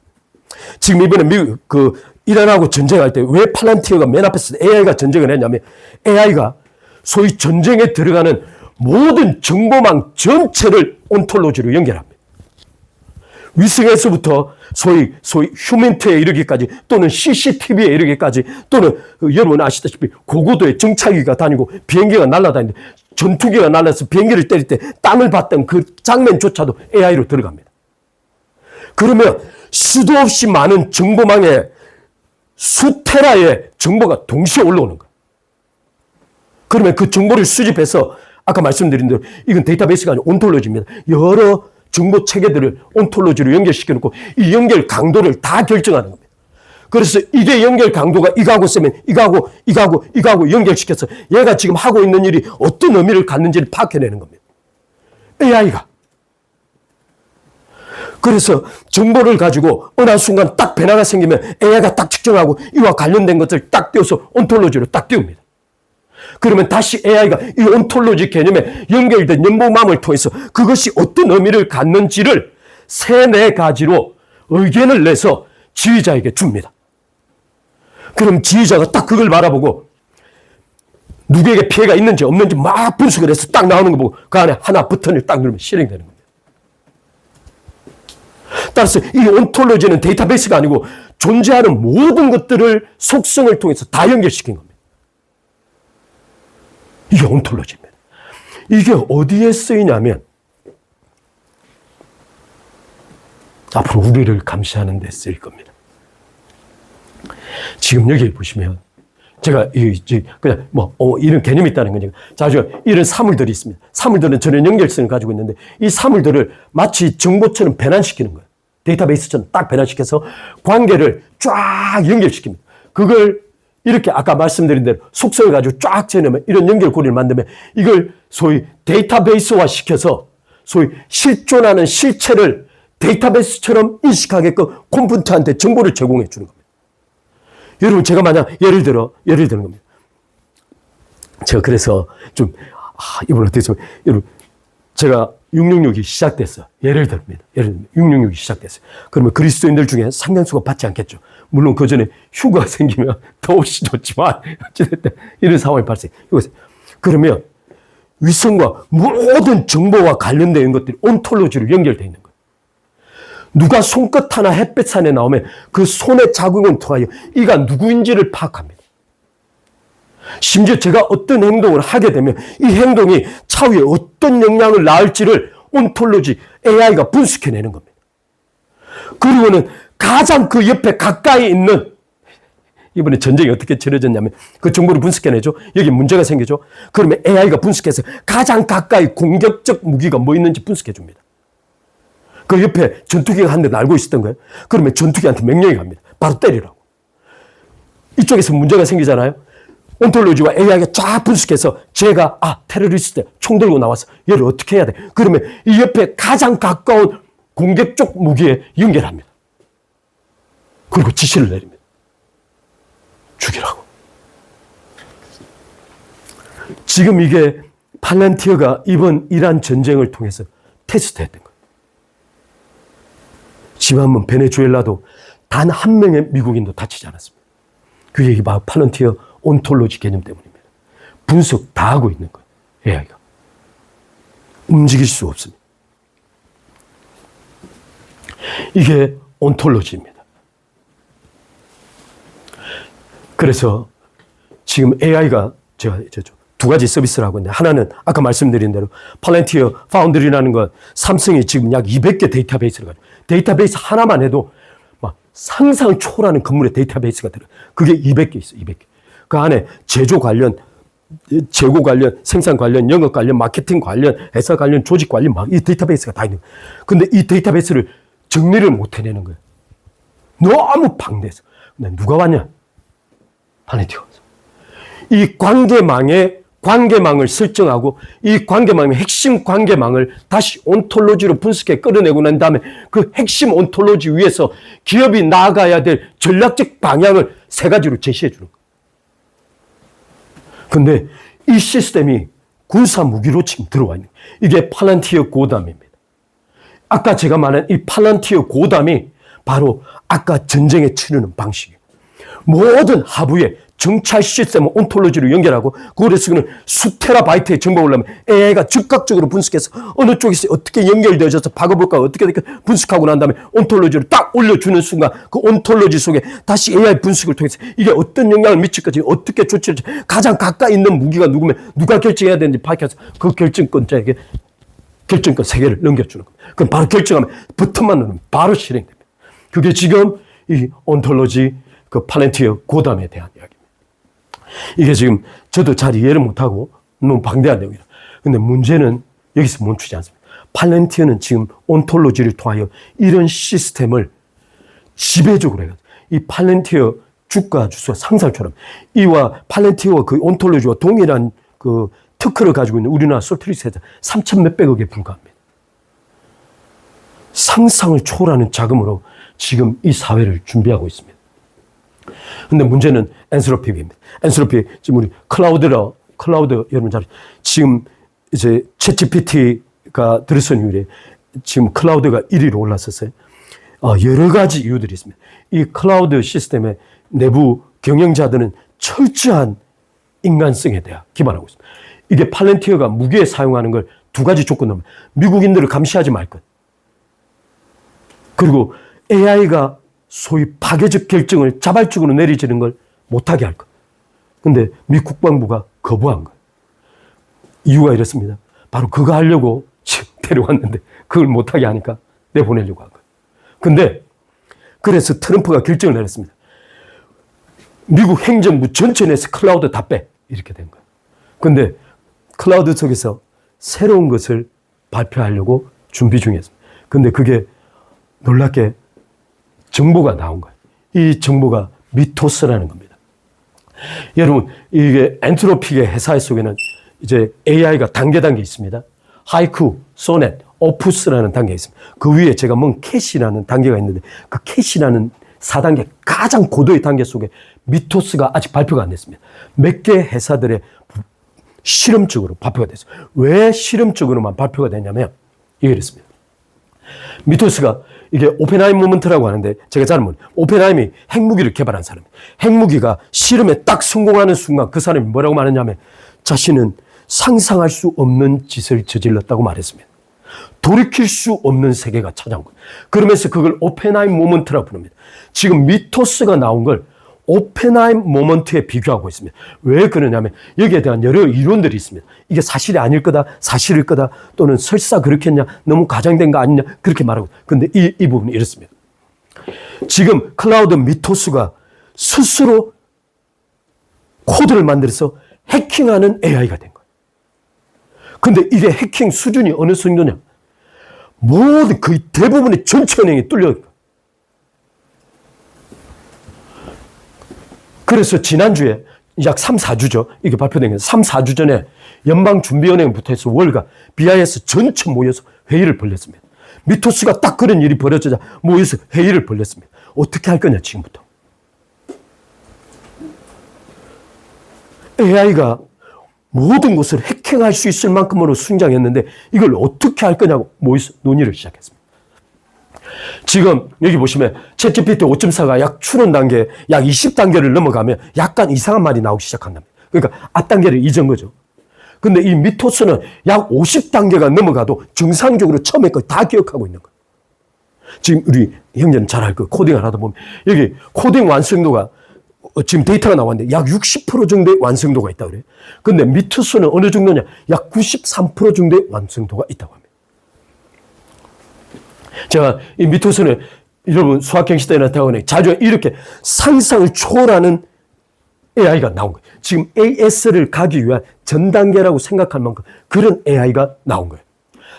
지금 이번에 미국 이란하고 전쟁할 때 왜 팔란티어가 맨 앞에서 AI가 전쟁을 했냐면 AI가 소위 전쟁에 들어가는 모든 정보망 전체를 온톨로지로 연결합니다. 위성에서부터 소위 휴먼트에 이르기까지 또는 CCTV에 이르기까지 또는 여러분 아시다시피 고고도에 정찰기가 다니고 비행기가 날아다니는데 전투기가 날아서 비행기를 때릴 때 땅을 봤던 그 장면조차도 AI로 들어갑니다. 그러면 수도 없이 많은 정보망에 수테라의 정보가 동시에 올라오는 거예요. 그러면 그 정보를 수집해서 아까 말씀드린 대로 이건 데이터베이스가 아니라 온톨로지입니다. 여러 정보 체계들을 온톨로지로 연결시켜 놓고 이 연결 강도를 다 결정하는 겁니다. 그래서 이게 연결 강도가 이거하고 쓰면 이거하고 연결시켜서 얘가 지금 하고 있는 일이 어떤 의미를 갖는지를 파악해내는 겁니다. AI가. 그래서 정보를 가지고 어느 순간 딱 변화가 생기면 AI가 딱 측정하고 이와 관련된 것을 딱 띄워서 온톨로지로 딱 띄웁니다. 그러면 다시 AI가 이 온톨로지 개념에 연결된 연보망을 통해서 그것이 어떤 의미를 갖는지를 3-4가지로 의견을 내서 지휘자에게 줍니다. 그럼 지휘자가 딱 그걸 바라보고 누구에게 피해가 있는지 없는지 막 분석을 해서 딱 나오는 거 보고 그 안에 하나 버튼을 딱 누르면 실행되는 겁니다. 따라서 이 온톨로지는 데이터베이스가 아니고 존재하는 모든 것들을 속성을 통해서 다 연결시킨 겁니다. 이게 온톨로지입니다. 이게 어디에 쓰이냐면 앞으로 우리를 감시하는 데 쓰일 겁니다. 지금 여기 보시면 제가 그냥 이런 개념이 있다는 거니까 자주 이런 사물들이 있습니다. 사물들은 전혀 연결성을 가지고 있는데 이 사물들을 마치 정보처럼 변환시키는 거예요. 데이터베이스처럼 딱 변환시켜서 관계를 쫙 연결시킵니다. 그걸 이렇게 아까 말씀드린 대로 속성을 가지고 쫙 재놓으면 이런 연결고리를 만들면 이걸 소위 데이터베이스화 시켜서 소위 실존하는 실체를 데이터베이스처럼 인식하게끔 컴퓨터한테 정보를 제공해 주는 겁니다. 여러분 제가 만약 예를 드는 겁니다. 제가 그래서 이걸 어떻게 좀 여러분 제가 666이 시작됐어요. 예를 들면 666이 시작됐어요. 그러면 그리스도인들 중에 상당수가 받지 않겠죠. 물론 그 전에 휴가가 생기면 더없이 좋지만 어찌됐든 이런 상황이 발생. 그러면 위성과 모든 정보와 관련된 것들이 온톨로지로 연결되어 있는 거예요. 누가 손끝 하나 햇볕 안에 나오면 그 손의 자국을 통하여 이가 누구인지를 파악합니다. 심지어 제가 어떤 행동을 하게 되면 이 행동이 차후에 어떤 영향을 낳을지를 온톨로지 AI가 분석해내는 겁니다. 그리고는 가장 그 옆에 가까이 있는 이번에 전쟁이 어떻게 치러졌냐면 그 정보를 분석해내죠. 여기 문제가 생기죠. 그러면 AI가 분석해서 가장 가까이 공격적 무기가 뭐 있는지 분석해줍니다. 그 옆에 전투기가 한 대 날고 있었던 거예요. 그러면 전투기한테 명령이 갑니다. 바로 때리라고. 이쪽에서 문제가 생기잖아요. 온톨로지와 AI가 쫙 분석해서 제가 테러리스트 총 들고 나와서 얘를 어떻게 해야 돼. 그러면 이 옆에 가장 가까운 공격적 무기에 연결합니다. 그리고 지시를 내립니다. 죽이라고. 지금 이게 팔란티어가 이번 이란 전쟁을 통해서 테스트했던 거예요. 지금 한번 베네수엘라도 단 한 명의 미국인도 다치지 않았습니다. 그게 이게 바로 팔란티어 온톨로지 개념 때문입니다. 분석 다 하고 있는 거예요. AI가. 움직일 수 없습니다. 이게 온톨로지입니다. 그래서 지금 AI가 제가 두 가지 서비스를 하고 있는데, 하나는 아까 말씀드린 대로 팔란티어 파운드리라는 건 삼성이 지금 약 200개 데이터베이스를 가지고, 데이터베이스 하나만 해도 막 상상 초월하는 건물의 데이터베이스가 들어요. 그게 200개 있어요. 200개. 그 안에 제조 관련, 재고 관련, 생산 관련, 영업 관련, 마케팅 관련, 회사 관련, 조직 관련, 막 이 데이터베이스가 다 있는 거예요. 근데 이 데이터베이스를 정리를 못 해내는 거예요. 너무 방대해서. 근데 누가 왔냐? 팔란티어가 왔어. 이 관계망을 설정하고, 이 관계망의 핵심 관계망을 다시 온톨로지로 분석해 끌어내고 난 다음에 그 핵심 온톨로지 위에서 기업이 나아가야 될 전략적 방향을 세 가지로 제시해 주는 거예요. 근데 이 시스템이 군사 무기로 지금 들어와 있는 거예요. 이게 팔란티어 고담입니다. 아까 제가 말한 이 팔란티어 고담이 바로 아까 전쟁에 치르는 방식이에요. 모든 하부에 정찰 시스템을 온톨로지로 연결하고, 그래서 그는 수테라바이트의 정보가 올라오면 AI가 즉각적으로 분석해서 어느 쪽에서 어떻게 연결되어져서 박아볼까 어떻게 분석하고 난 다음에 온톨로지로 딱 올려주는 순간 그 온톨로지 속에 다시 AI 분석을 통해서 이게 어떤 영향을 미칠지, 어떻게 조치를 가장 가까이 있는 무기가 누구면 누가 결정해야 되는지 밝혀서 그 결정권자에게 결정권 3개를 넘겨주는 겁니다. 그럼 바로 결정하면 버튼만 누르면 바로 실행됩니다. 그게 지금 이 온톨로지 그 팔란티어 고담에 대한 이야기입니다. 이게 지금 저도 잘 이해를 못하고 너무 방대한 내용이라. 근데 문제는 여기서 멈추지 않습니다. 팔란티어는 지금 온톨로지를 통하여 이런 시스템을 지배적으로 해가지고, 이 팔란티어 주가 주수가 상상처럼, 이와 팔란티어와 그 온톨로지와 동일한 그 특허를 가지고 있는 우리나라 솔트리스 회사 3천 몇백억에 불과합니다. 상상을 초월하는 자금으로 지금 이 사회를 준비하고 있습니다. 근데 문제는 엔트로피입니다. 엔트로피, 지금 우리 클라우드 여러분 잘, 지금 이제 챗GPT가 들어선 이후에 지금 클라우드가 1위로 올랐었어요. 여러 가지 이유들이 있습니다. 이 클라우드 시스템의 내부 경영자들은 철저한 인간성에 대해 기반하고 있습니다. 이게 팔란티어가 무기에 사용하는 걸 두 가지 조건으로, 미국인들을 감시하지 말 것, 그리고 AI가 소위 파괴적 결정을 자발적으로 내리지는 걸 못하게 할 것. 근데 미 국방부가 거부한 거예요. 이유가 이렇습니다. 바로 그거 하려고 데려왔는데 그걸 못하게 하니까 내보내려고 한 거예요. 근데 그래서 트럼프가 결정을 내렸습니다. 미국 행정부 전체 내에서 클라우드 다 빼. 이렇게 된 거예요. 근데 클라우드 속에서 새로운 것을 발표하려고 준비 중이었습니다. 근데 그게 놀랍게 정보가 나온 거예요. 이 정보가 미토스라는 겁니다. 여러분, 이게 엔트로피의 회사 속에는 이제 AI가 단계 있습니다. 하이쿠, 소넷, 오푸스라는 단계가 있습니다. 그 위에 제가 뭔 캐시라는 단계가 있는데, 그 캐시라는 4단계 가장 고도의 단계 속에 미토스가 아직 발표가 안 됐습니다. 몇 개 회사들의 실험적으로 발표가 됐어요. 왜 실험적으로만 발표가 됐냐면 이게 이렇습니다. 미토스가, 이게 오펜하임 모먼트라고 하는데, 제가 잘 모르는, 오펜하임이 핵무기를 개발한 사람, 핵무기가 실험에 딱 성공하는 순간 그 사람이 뭐라고 말했냐면 자신은 상상할 수 없는 짓을 저질렀다고 말했습니다. 돌이킬 수 없는 세계가 찾아온 거예요. 그러면서 그걸 오펜하임 모먼트라고 부릅니다. 지금 미토스가 나온 걸 오펜하임 모먼트에 비교하고 있습니다. 왜 그러냐면 여기에 대한 여러 이론들이 있습니다. 이게 사실이 아닐 거다, 사실일 거다, 또는 설사 그렇겠냐, 너무 과장된 거 아니냐, 그렇게 말하고. 근데 이 부분이 이렇습니다. 지금 클라우드 미토스가 스스로 코드를 만들어서 해킹하는 AI가 된 거예요. 근데 이게 해킹 수준이 어느 정도냐? 모든 거의 대부분의 전체 은행이 뚫려 있고. 그래서 지난주에 약 3, 4주죠. 이게 발표된 게 3, 4주 전에 연방준비은행부터 해서 월가, BIS 전체 모여서 회의를 벌였습니다. 미토스가 딱 그런 일이 벌어지자 모여서 회의를 벌였습니다. 어떻게 할 거냐, 지금부터. AI가 모든 것을 해킹할 수 있을 만큼으로 성장했는데 이걸 어떻게 할 거냐고 모여서 논의를 시작했습니다. 지금 여기 보시면 챗GPT 5.4가 약 추론 단계, 약 20단계를 넘어가면 약간 이상한 말이 나오기 시작한답니다. 그러니까 앞단계를 잊은 거죠. 근데 이 미토스는 약 50단계가 넘어가도 정상적으로 처음에 거 다 기억하고 있는 거예요. 지금 우리 형제는 잘 알 거예요. 코딩을 하다 보면 여기 코딩 완성도가 지금 데이터가 나왔는데 약 60% 정도의 완성도가 있다고 그래요. 근데 미토스는 어느 정도냐? 약 93% 정도의 완성도가 있다고 합니다. 제가 이 미토스는 여러분 수학경시대나 대학원에 자주 이렇게 상상을 초월하는 AI가 나온 거예요. 지금 AS를 가기 위한 전 단계라고 생각할 만큼 그런 AI가 나온 거예요.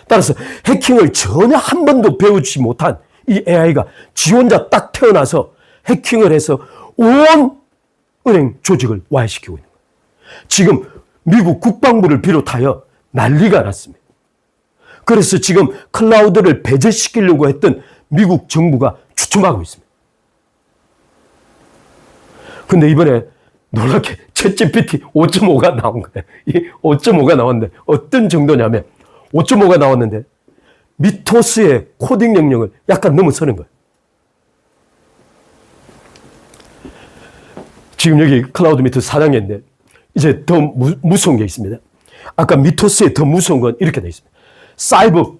따라서 해킹을 전혀 한 번도 배우지 못한 이 AI가 지 혼자 딱 태어나서 해킹을 해서 온 은행 조직을 와해시키고 있는 거예요. 지금 미국 국방부를 비롯하여 난리가 났습니다. 그래서 지금 클라우드를 배제시키려고 했던 미국 정부가 주춤하고 있습니다. 근데 이번에 놀랍게 챗GPT 5.5가 나온 거예요. 이 5.5가 나왔는데 어떤 정도냐면 5.5가 나왔는데 미토스의 코딩 영역을 약간 넘어서는 거예요. 지금 여기 클라우드 미토스 4단계인데 이제 더 무서운 게 있습니다. 아까 미토스의 더 무서운 건 이렇게 되어 있습니다.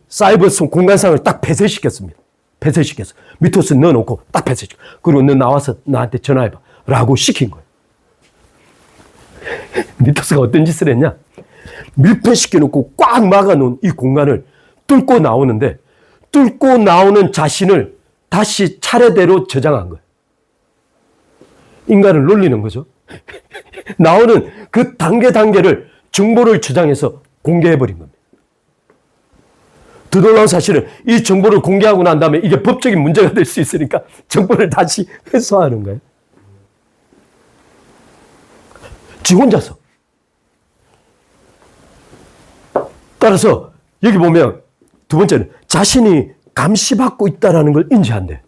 사이버성 공간상을 딱 폐쇄시켰습니다. 폐쇄시켰어. 미토스 넣어놓고 딱 폐쇄시켜. 그리고 너 나와서 나한테 전화해봐. 라고 시킨 거예요. 미토스가 어떤 짓을 했냐? 밀폐시켜놓고 꽉 막아놓은 이 공간을 뚫고 나오는데 뚫고 나오는 자신을 다시 차례대로 저장한 거예요. 인간을 놀리는 거죠. 나오는 그 단계를 정보를 저장해서 공개해버린 겁니다. 더 놀라운 사실은 이 정보를 공개하고 난 다음에 이게 법적인 문제가 될 수 있으니까 정보를 다시 회수하는 거예요. 지 혼자서. 따라서 여기 보면 두 번째는 자신이 감시받고 있다는 걸 인지한대.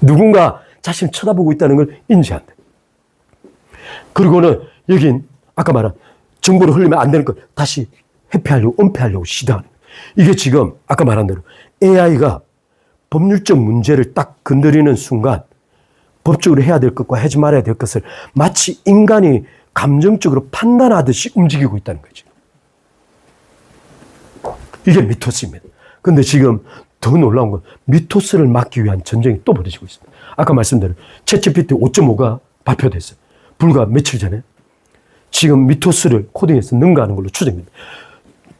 누군가 자신을 쳐다보고 있다는 걸 인지한대. 그리고는 여긴 아까 말한 정보를 흘리면 안 되는 걸 다시 회피하려고 은폐하려고 시도하는 거예요. 이게 지금 아까 말한 대로 AI가 법률적 문제를 딱 건드리는 순간 법적으로 해야 될 것과 하지 말아야 될 것을 마치 인간이 감정적으로 판단하듯이 움직이고 있다는 거죠. 이게 미토스입니다. 그런데 지금 더 놀라운 건 미토스를 막기 위한 전쟁이 또 벌어지고 있습니다. 아까 말씀대로 챗GPT 5.5가 발표됐어요. 불과 며칠 전에. 지금 미토스를 코딩해서 능가하는 걸로 추정됩니다.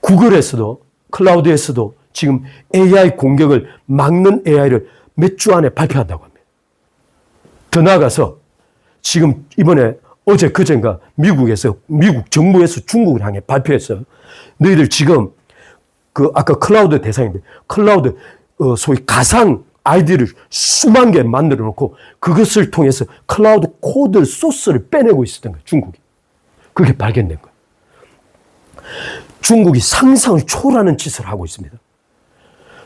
구글에서도 클라우드에서도 지금 AI 공격을 막는 AI를 몇 주 안에 발표한다고 합니다. 더 나아가서 지금 이번에 어제 그젠가 미국 정부에서 중국을 향해 발표했어요. 너희들 지금 그 아까 클라우드 대상인데 클라우드 소위 가상 아이디를 수만 개 만들어 놓고 그것을 통해서 클라우드 코드 소스를 빼내고 있었던 거예요. 중국이. 그게 발견된 거예요. 중국이 상상을 초월하는 짓을 하고 있습니다.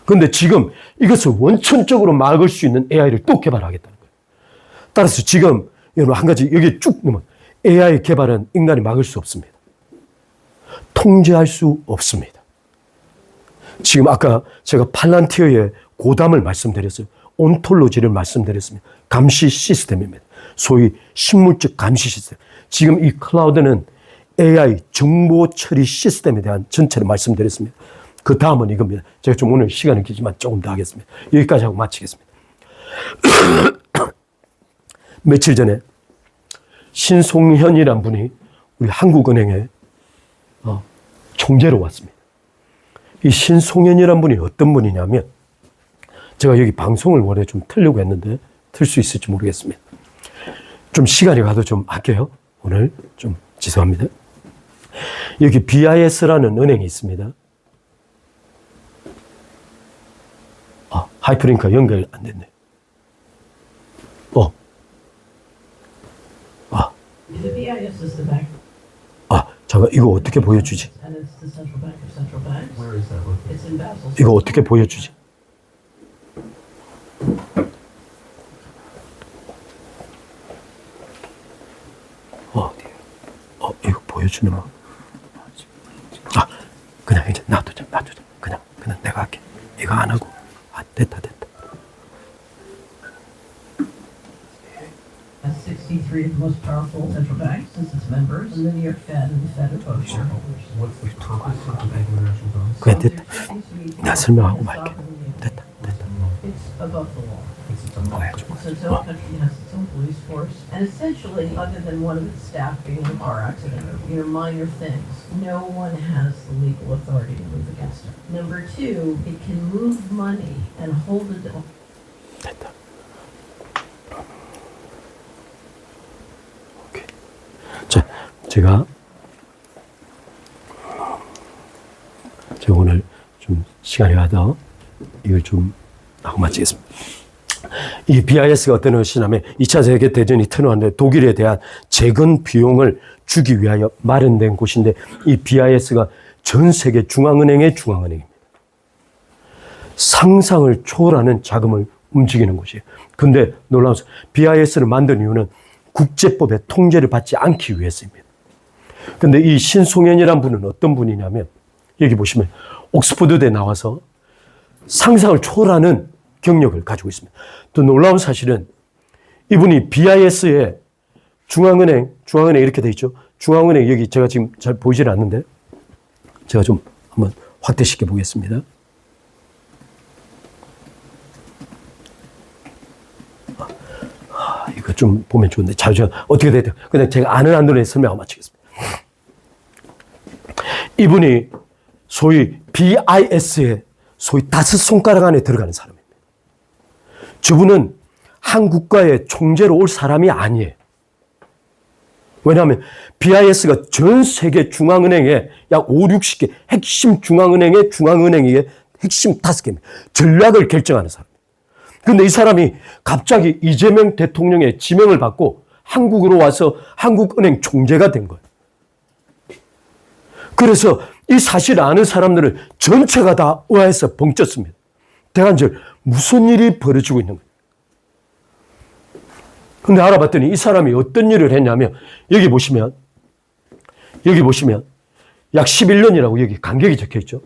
그런데 지금 이것을 원천적으로 막을 수 있는 AI를 또 개발하겠다는 거예요. 따라서 지금 여러분 한 가지 여기 쭉 보면 AI 개발은 인간이 막을 수 없습니다. 통제할 수 없습니다. 지금 아까 제가 팔란티어의 고담을 말씀드렸어요. 온톨로지를 말씀드렸습니다. 감시 시스템입니다. 소위 식물적 감시 시스템. 지금 이 클라우드는 AI 정보 처리 시스템에 대한 전체를 말씀드렸습니다. 그 다음은 이겁니다. 제가 좀 오늘 시간이 길지만 조금 더 하겠습니다. 여기까지 하고 마치겠습니다. 며칠 전에 신송현이란 분이 우리 한국은행에 총재로 왔습니다. 이 신송현이란 분이 어떤 분이냐면 제가 여기 방송을 원래 좀 틀려고 했는데 틀 수 있을지 모르겠습니다. 좀 시간이 가도 좀 할게요. 오늘 좀 죄송합니다. 여기 BIS라는 은행이 있습니다. 하이퍼링크가 연결 안 됐네. The BIS is the bank, 잠깐 이거 어떻게 보여주지? and it's the central bank of central banks. Where is that located? It's in Basel. 이거 어떻게 보여주지? 이거 보여줘. 주님. 그냥 이제 놔두자. 그냥 내가 할게. 이거 안 하고. 됐다. Has 63 of the most powerful central banks since its members, and the New York Fed and the Fed are both shareholders. What's the purpose of the Bank of International Bonds? 그냥 됐다. 내가 설명하고 말게. 됐다. It's above the law. It's a 뭐야, So its own country has its own police force, and essentially, other than one of its staff being in a car accident or minor things, no one has the legal authority to move against it. Number two, it can move money and hold it. 됐다. 오케이. 자, 제가 오늘 좀 시간이 가다 이걸 좀 하고 마치겠습니다. 이 BIS가 어떤 것이냐면 2차 세계대전이 터놓았는데 독일에 대한 재건 비용을 주기 위하여 마련된 곳인데 이 BIS가 전 세계 중앙은행의 중앙은행입니다. 상상을 초월하는 자금을 움직이는 곳이에요. 근데 놀라운 것은 BIS를 만든 이유는 국제법의 통제를 받지 않기 위해서입니다. 근데 이 신송현이라는 분은 어떤 분이냐면 여기 보시면 옥스퍼드대에 나와서 상상을 초월하는 경력을 가지고 있습니다. 또 놀라운 사실은 이분이 BIS의 중앙은행 이렇게 돼 있죠. 중앙은행 여기 제가 지금 잘 보이질 않는데 제가 좀 한번 확대시켜 보겠습니다. 이거 좀 보면 좋은데 제가 어떻게 돼야 돼요? 그냥 제가 아는 한도에 설명하고 마치겠습니다. 이분이 소위 BIS의 소위 5손가락 안에 들어가는 사람입니다. 저분은 한 국가의 총재로 올 사람이 아니에요. 왜냐하면 BIS가 전 세계 중앙은행의 약 5, 60개 핵심 중앙은행의 핵심 5개입니다. 전략을 결정하는 사람. 그런데 이 사람이 갑자기 이재명 대통령의 지명을 받고 한국으로 와서 한국은행 총재가 된 거예요. 그래서 이 사실을 아는 사람들은 전체가 다 의아해서 벙쪘습니다. 대관절 무슨 일이 벌어지고 있는 거예요. 근데 알아봤더니 이 사람이 어떤 일을 했냐면 여기 보시면 약 11년이라고 여기 간격이 적혀 있죠.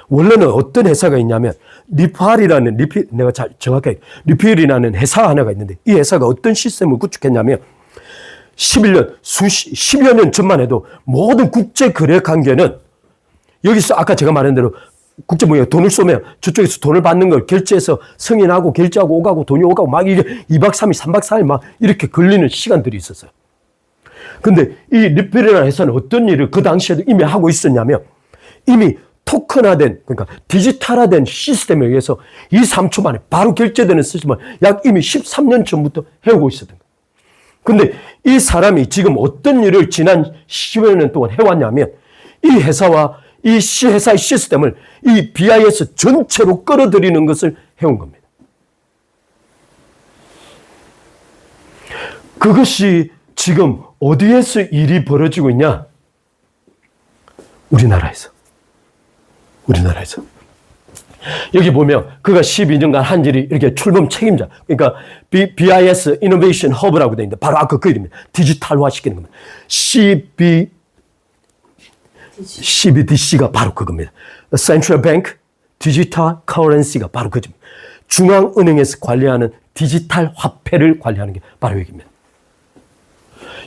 원래는 어떤 회사가 있냐면 리필이라는 회사 하나가 있는데 이 회사가 어떤 시스템을 구축했냐면 10여 년 전만 해도 모든 국제 거래 관계는 여기서 아까 제가 말한 대로 국제모임 돈을 쏘면 저쪽에서 돈을 받는 걸 결제해서 승인하고 결제하고 오가고 돈이 오가고 막 이게 2박 3일, 3박 4일 막 이렇게 걸리는 시간들이 있었어요. 근데 이 리필이라는 회사는 어떤 일을 그 당시에도 이미 하고 있었냐면 이미 토큰화된, 그러니까 디지털화된 시스템에 의해서 2, 3초 만에 바로 결제되는 시스템을 약 이미 13년 전부터 해오고 있었던 거예요. 근데 이 사람이 지금 어떤 일을 지난 10여 년 동안 해왔냐면 이 회사와 이 회사의 시스템을 이 BIS 전체로 끌어들이는 것을 해온 겁니다. 그것이 지금 어디에서 일이 벌어지고 있냐? 우리나라에서. 여기 보면 그가 12년간 한 일이 이렇게 출범 책임자. 그러니까 BIS Innovation Hub라고 되어 있는데 바로 아까 그 이름입니다. 디지털화 시키는 겁니다. CBDC가 바로 그겁니다. Central Bank Digital Currency가 바로 그겁니다. 중앙은행에서 관리하는 디지털 화폐를 관리하는 게 바로 여기입니다.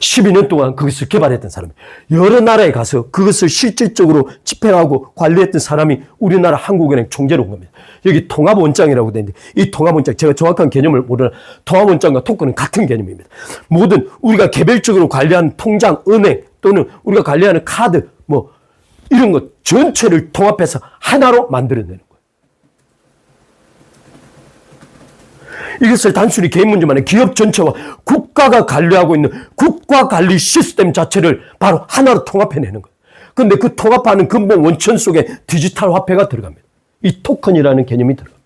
12년 동안 그것을 개발했던 사람이 여러 나라에 가서 그것을 실질적으로 집행하고 관리했던 사람이 우리나라 한국은행 총재로 온 겁니다. 여기 통합원장이라고 되어 있는데 이 통합원장 제가 정확한 개념을 모르나 통합원장과 토큰은 같은 개념입니다. 모든 우리가 개별적으로 관리하는 통장, 은행 또는 우리가 관리하는 카드 뭐 이런 것 전체를 통합해서 하나로 만들어내는 거예요. 이것을 단순히 개인 문제만 아니라 기업 전체와 국가가 관리하고 있는 국가 관리 시스템 자체를 바로 하나로 통합해내는 거예요. 그런데 그 통합하는 근본 원천 속에 디지털 화폐가 들어갑니다. 이 토큰이라는 개념이 들어갑니다.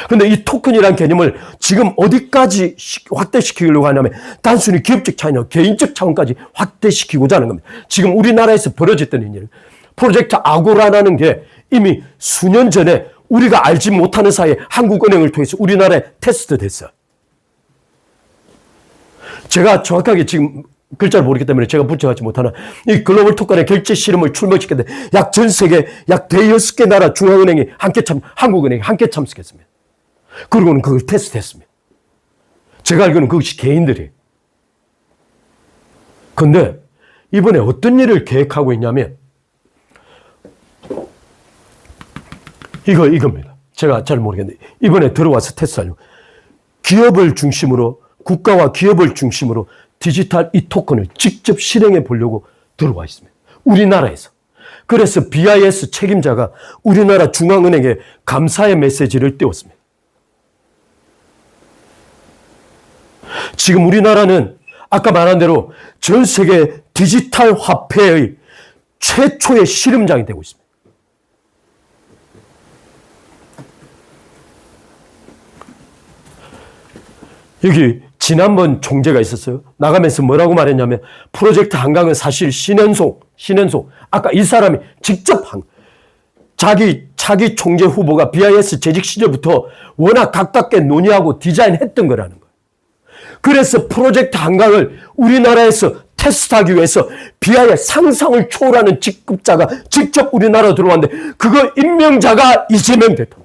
그런데 이 토큰이라는 개념을 지금 어디까지 확대시키려고 하냐면 단순히 기업적 차원이 개인적 차원까지 확대시키고자 하는 겁니다. 지금 우리나라에서 벌어졌던 일, 프로젝트 아고라라는 게 이미 수년 전에 우리가 알지 못하는 사이에 한국은행을 통해서 우리나라에 테스트 됐어요. 제가 정확하게 지금 글자를 모르기 때문에 제가 붙여가지 못하나 이 글로벌 특권의 결제 실험을 출범시켰는데 약 전 세계 약 대여섯 개 나라 중앙은행이 한국은행이 함께 참석했습니다. 그리고는 그걸 테스트했습니다. 제가 알기로는 그것이 개인들이. 그런데 이번에 어떤 일을 계획하고 있냐면 이겁니다. 제가 잘 모르겠는데 이번에 들어와서 테스트하려고 기업을 중심으로 국가와 기업을 중심으로 디지털 이 토큰을 직접 실행해 보려고 들어와 있습니다. 우리나라에서. 그래서 BIS 책임자가 우리나라 중앙은행에 감사의 메시지를 띄웠습니다. 지금 우리나라는 아까 말한 대로 전 세계 디지털 화폐의 최초의 실험장이 되고 있습니다. 여기 지난번 총재가 있었어요. 나가면서 뭐라고 말했냐면 프로젝트 한강은 사실 신현송 아까 이 사람이 직접 자기 총재 후보가 BIS 재직 시절부터 워낙 가깝게 논의하고 디자인했던 거라는 거예요. 그래서 프로젝트 한강을 우리나라에서 테스트하기 위해서 BIS 상상을 초월하는 직급자가 직접 우리나라로 들어왔는데 그거 임명자가 이재명 대통령.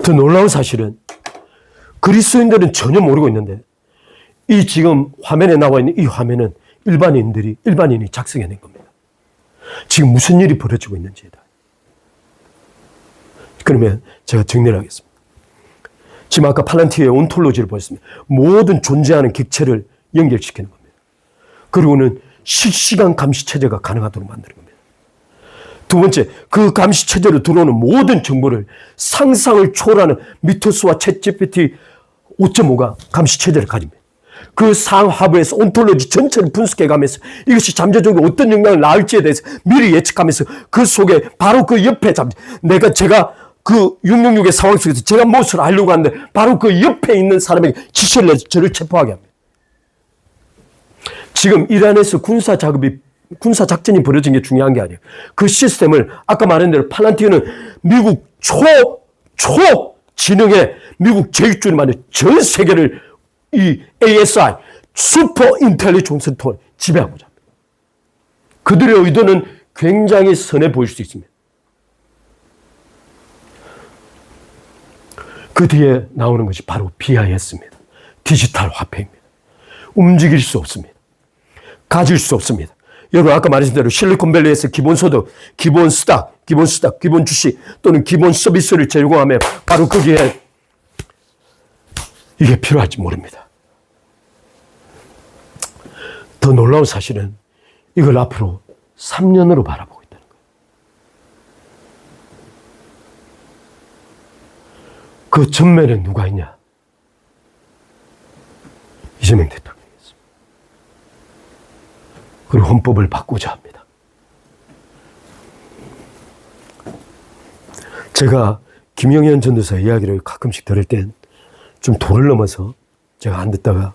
더 놀라운 사실은 그리스도인들은 전혀 모르고 있는데 이 지금 화면에 나와 있는 이 화면은 일반인이 작성해낸 겁니다. 지금 무슨 일이 벌어지고 있는지에 대해. 그러면 제가 정리를 하겠습니다. 지금 아까 팔란티의 온톨로지를 보였습니다. 모든 존재하는 객체를 연결시키는 겁니다. 그리고는 실시간 감시체제가 가능하도록 만드는 겁니다. 두 번째, 그 감시체제로 들어오는 모든 정보를 상상을 초월하는 미토스와 챗GPT 5.5가 감시체제를 가집니다. 그 상하부에서 온톨로지 전체를 분석해가면서 이것이 잠재적으로 어떤 영향을 낳을지에 대해서 미리 예측하면서 그 속에 바로 그 옆에 제가 그 666의 상황 속에서 제가 무엇을 하려고 하는데 바로 그 옆에 있는 사람에게 지시를 내서 저를 체포하게 합니다. 지금 이란에서 군사 작전이 벌어진 게 중요한 게 아니에요. 그 시스템을 아까 말한 대로 팔란티어는 미국 초지능의 미국 제일주를 만든 전 세계를 이 ASI 슈퍼 인텔리전스를 통해 지배하고자 합니다. 그들의 의도는 굉장히 선해 보일 수 있습니다. 그 뒤에 나오는 것이 바로 BIS입니다. 디지털 화폐입니다. 움직일 수 없습니다. 가질 수 없습니다. 여러분 아까 말했던 대로 실리콘밸리에서 기본소득, 기본 주식 또는 기본 서비스를 제공하면 바로 거기에 이게 필요할지 모릅니다. 더 놀라운 사실은 이걸 앞으로 3년으로 바라보고 있다는 거예요. 그 전면에 누가 있냐? 이재명 대통령이었습니다. 그리고 헌법을 바꾸자 합니다. 제가 김영현 전도사의 이야기를 가끔씩 들을 땐 좀 도를 넘어서 제가 안 듣다가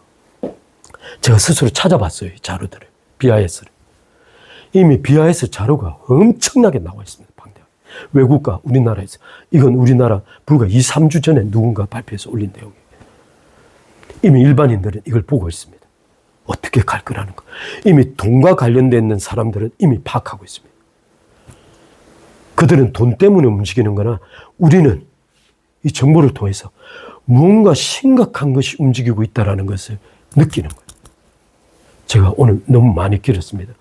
제가 스스로 찾아봤어요. 이 자료들을. BIS를. 이미 BIS 자료가 엄청나게 나와 있습니다. 방대하게. 외국과 우리나라에서. 이건 우리나라 불과 2, 3주 전에 누군가 발표해서 올린 내용이에요. 이미 일반인들은 이걸 보고 있습니다. 어떻게 갈 거라는 거. 이미 돈과 관련되어 있는 사람들은 이미 파악하고 있습니다. 그들은 돈 때문에 움직이는 거나 우리는 이 정보를 통해서 무언가 심각한 것이 움직이고 있다는 것을 느끼는 거예요. 제가 오늘 너무 많이 길었습니다.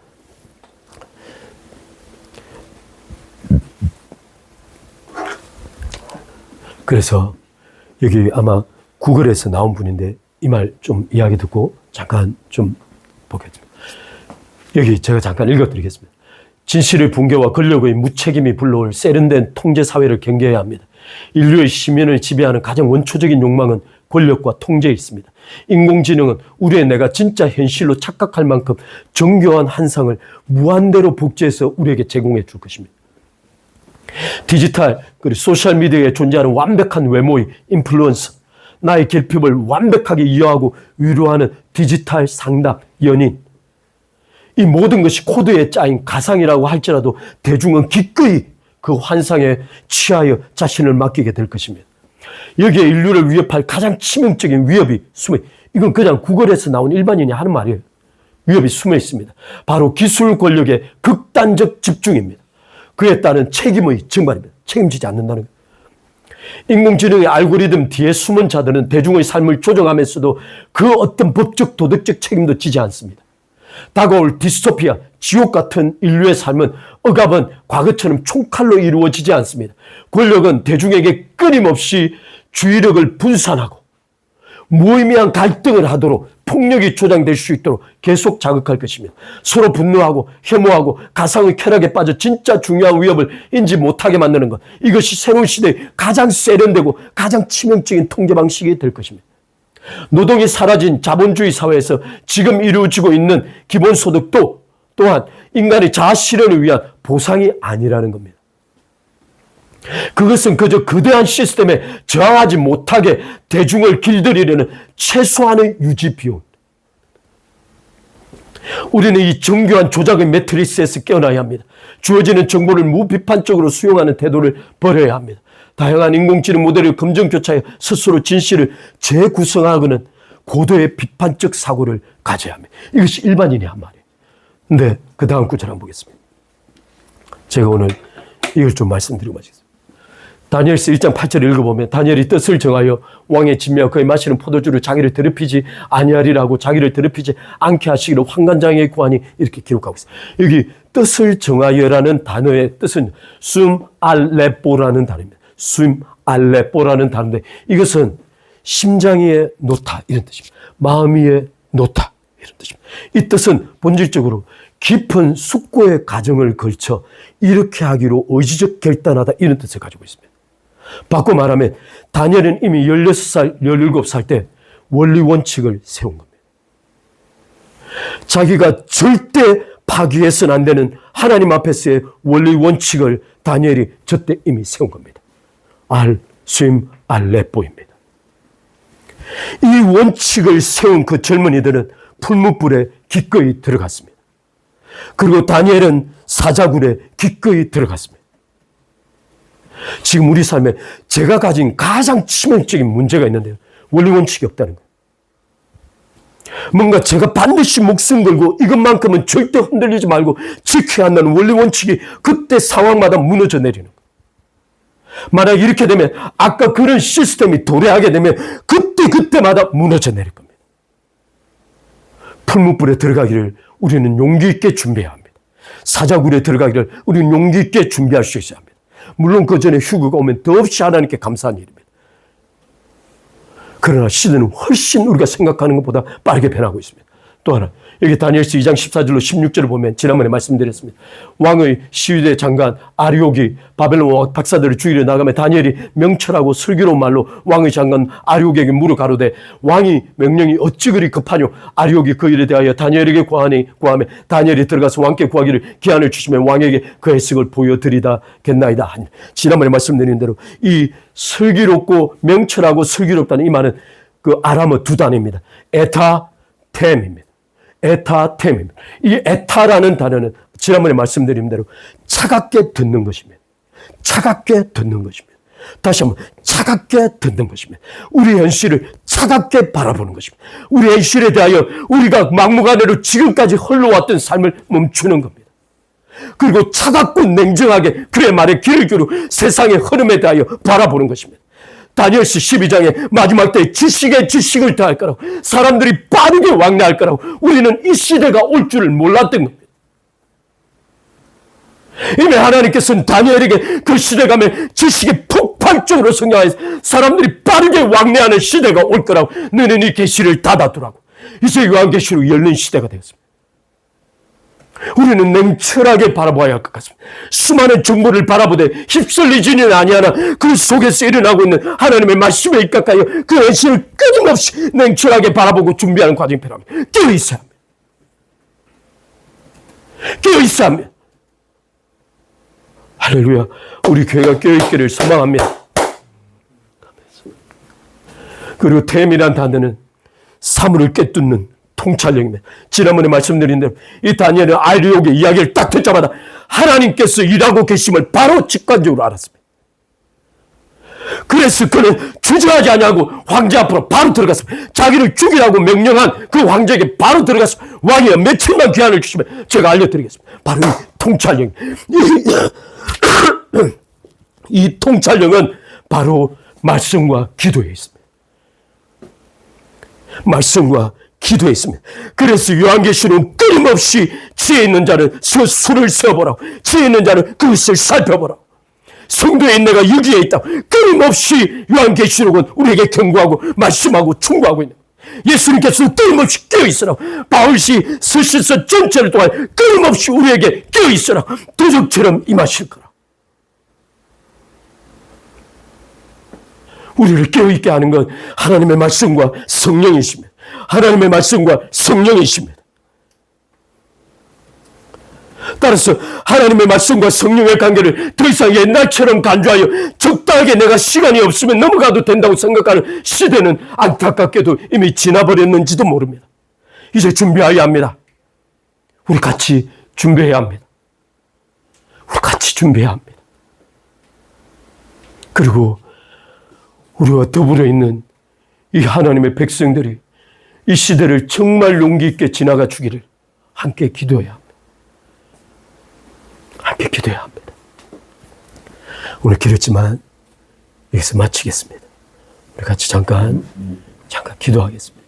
그래서 여기 아마 구글에서 나온 분인데 이 말 좀 이야기 듣고 잠깐 좀 보겠습니다. 여기 제가 잠깐 읽어드리겠습니다. 진실의 붕괴와 권력의 무책임이 불러올 세련된 통제 사회를 경계해야 합니다. 인류의 시민을 지배하는 가장 원초적인 욕망은 권력과 통제에 있습니다. 인공지능은 우리의 뇌가 진짜 현실로 착각할 만큼 정교한 환상을 무한대로 복제해서 우리에게 제공해 줄 것입니다. 디지털 그리고 소셜미디어에 존재하는 완벽한 외모의 인플루언서, 나의 결핍을 완벽하게 이해하고 위로하는 디지털 상담 연인, 이 모든 것이 코드에 짜인 가상이라고 할지라도 대중은 기꺼이 그 환상에 취하여 자신을 맡기게 될 것입니다. 여기에 인류를 위협할 가장 치명적인 위협이 숨어 있습니다. 이건 그냥 구글에서 나온 일반인이 하는 말이에요. 위협이 숨어 있습니다. 바로 기술 권력의 극단적 집중입니다. 그에 따른 책임의 증발입니다. 책임지지 않는다는 거예요. 인공지능의 알고리즘 뒤에 숨은 자들은 대중의 삶을 조정하면서도 그 어떤 법적 도덕적 책임도 지지 않습니다. 다가올 디스토피아, 지옥 같은 인류의 삶은 억압은 과거처럼 총칼로 이루어지지 않습니다. 권력은 대중에게 끊임없이 주의력을 분산하고 무의미한 갈등을 하도록 폭력이 조장될 수 있도록 계속 자극할 것입니다. 서로 분노하고 혐오하고 가상의 쾌락에 빠져 진짜 중요한 위협을 인지 못하게 만드는 것. 이것이 새로운 시대의 가장 세련되고 가장 치명적인 통제 방식이 될 것입니다. 노동이 사라진 자본주의 사회에서 지금 이루어지고 있는 기본소득도 또한 인간의 자아실현을 위한 보상이 아니라는 겁니다. 그것은 그저 거대한 시스템에 저항하지 못하게 대중을 길들이려는 최소한의 유지 비용. 우리는 이 정교한 조작의 매트리스에서 깨어나야 합니다. 주어지는 정보를 무비판적으로 수용하는 태도를 버려야 합니다. 다양한 인공지능 모델을 검증교차해 스스로 진실을 재구성하고는 고도의 비판적 사고를 가져야 합니다. 이것이 일반인이 한 말이에요. 근데 그 다음 구절 한번 보겠습니다. 제가 오늘 이걸 좀 말씀드리고 마치겠습니다. 다니엘서 1장 8절 읽어보면 다니엘이 뜻을 정하여 왕의 진미와 그의 마시는 포도주를 자기를 더럽히지 아니하리라고 자기를 더럽히지 않게 하시기를 환관장의 고안이 이렇게 기록하고 있어요. 여기 뜻을 정하여라는 단어의 뜻은 숨알레뽀라는 단어입니다. 숨알레뽀라는 단어인데 이것은 심장 위에 놓다 이런 뜻입니다. 마음 위에 놓다 이런 뜻입니다. 이 뜻은 본질적으로 깊은 숙고의 과정을 걸쳐 이렇게 하기로 의지적 결단하다 이런 뜻을 가지고 있습니다. 바꿔 말하면 다니엘은 이미 16살, 17살 때 원리 원칙을 세운 겁니다. 자기가 절대 파기해서는 안 되는 하나님 앞에서의 원리 원칙을 다니엘이 저때 이미 세운 겁니다. 알레뽀입니다. 이 원칙을 세운 그 젊은이들은 풀무불에 기꺼이 들어갔습니다. 그리고 다니엘은 사자굴에 기꺼이 들어갔습니다. 지금 우리 삶에 제가 가진 가장 치명적인 문제가 있는데요. 원리 원칙이 없다는 거예요. 뭔가 제가 반드시 목숨 걸고 이것만큼은 절대 흔들리지 말고 지켜야 한다는 원리 원칙이 그때 상황마다 무너져 내리는 거예요. 만약 이렇게 되면 아까 그런 시스템이 도래하게 되면 그때마다 무너져 내릴 겁니다. 풀무불에 들어가기를 우리는 용기 있게 준비해야 합니다. 사자굴에 들어가기를 우리는 용기 있게 준비할 수 있어야 합니다. 물론 그 전에 휴거가 오면 더없이 하나님께 감사한 일입니다. 그러나 시대는 훨씬 우리가 생각하는 것보다 빠르게 변하고 있습니다. 또 하나, 여기 다니엘서 2장 14절로 16절을 보면 지난번에 말씀드렸습니다. 왕의 시위대 장관 아리옥이 바벨론 왕 박사들을 죽이려 나가면 다니엘이 명철하고 슬기로운 말로 왕의 장관 아리옥에게 물어 가로되 왕이 명령이 어찌 그리 급하뇨? 아리옥이 그 일에 대하여 다니엘에게 구하며 다니엘이 들어가서 왕께 구하기를 기한을 주시면 왕에게 그 해석을 보여드리다겠나이다. 지난번에 말씀드린 대로 이 슬기롭고 명철하고 슬기롭다는 이 말은 그 아람어 두 단어입니다. 에타템입니다. 에타템입니다. 이 에타라는 단어는 지난번에 말씀드린 대로 차갑게 듣는 것입니다. 차갑게 듣는 것입니다. 다시 한번 차갑게 듣는 것입니다. 우리 현실을 차갑게 바라보는 것입니다. 우리 현실에 대하여 우리가 막무가내로 지금까지 흘러왔던 삶을 멈추는 겁니다. 그리고 차갑고 냉정하게 그의 말에 귀를 기울이고 세상의 흐름에 대하여 바라보는 것입니다. 다니엘서 12장에 마지막 때 지식을 더할 거라고 사람들이 빠르게 왕래할 거라고 우리는 이 시대가 올 줄을 몰랐던 겁니다. 이미 하나님께서는 다니엘에게 그 시대 가면 지식이 폭발적으로 성장해서 사람들이 빠르게 왕래하는 시대가 올 거라고 너는 이 계시를 닫아두라고 이제 요한계시로 열린 시대가 되었습니다. 우리는 냉철하게 바라봐야 할 것 같습니다. 수많은 정보를 바라보되 휩쓸리지는 아니하나 그 속에서 일어나고 있는 하나님의 말씀에 입각하여 그 현실을 끊임없이 냉철하게 바라보고 준비하는 과정이 필요합니다. 깨어있어야 합니다. 깨어있어야 합니다. 할렐루야. 우리 교회가 깨어있기를 소망합니다. 그리고 템이란 단어는 사물을 깨뚫는 통찰력입니다. 지난번에 말씀드린 대로 이 다니엘은 아리옥의 이야기를 딱 듣자마자 하나님께서 일하고 계심을 바로 직관적으로 알았습니다. 그래서 그는 주저하지 아니하고 황제 앞으로 바로 들어갔습니다. 자기를 죽이라고 명령한 그 황제에게 바로 들어갔습니다. 왕이여 며칠만 기한을 주시면 제가 알려드리겠습니다. 바로 이 통찰력. 이 통찰력은 바로 말씀과 기도에 있습니다. 말씀과 기도에 있습니다. 그래서 요한계시록은 끊임없이 지혜 있는 자는 술을 세어보라고, 지혜 있는 자는 그것을 살펴보라고, 성도의 인내가 여기에 있다고 끊임없이 요한계시록은 우리에게 경고하고 말씀하고 충고하고 있는 거예요. 예수님께서 끊임없이 깨어있으라고, 바울이 스시서 전체를 동안 끊임없이 우리에게 깨어있으라고 도적처럼 임하실 거라. 우리를 깨어있게 하는 건 하나님의 말씀과 성령이십니다. 하나님의 말씀과 성령이십니다. 따라서 하나님의 말씀과 성령의 관계를 더 이상 옛날처럼 간주하여 적당하게 내가 시간이 없으면 넘어가도 된다고 생각하는 시대는 안타깝게도 이미 지나버렸는지도 모릅니다. 이제 준비해야 합니다. 우리 같이 준비해야 합니다. 우리 같이 준비해야 합니다. 그리고 우리와 더불어 있는 이 하나님의 백성들이 이 시대를 정말 용기 있게 지나가 주기를 함께 기도해야 합니다. 함께 기도해야 합니다. 오늘 길었지만 여기서 마치겠습니다. 우리 같이 잠깐 기도하겠습니다.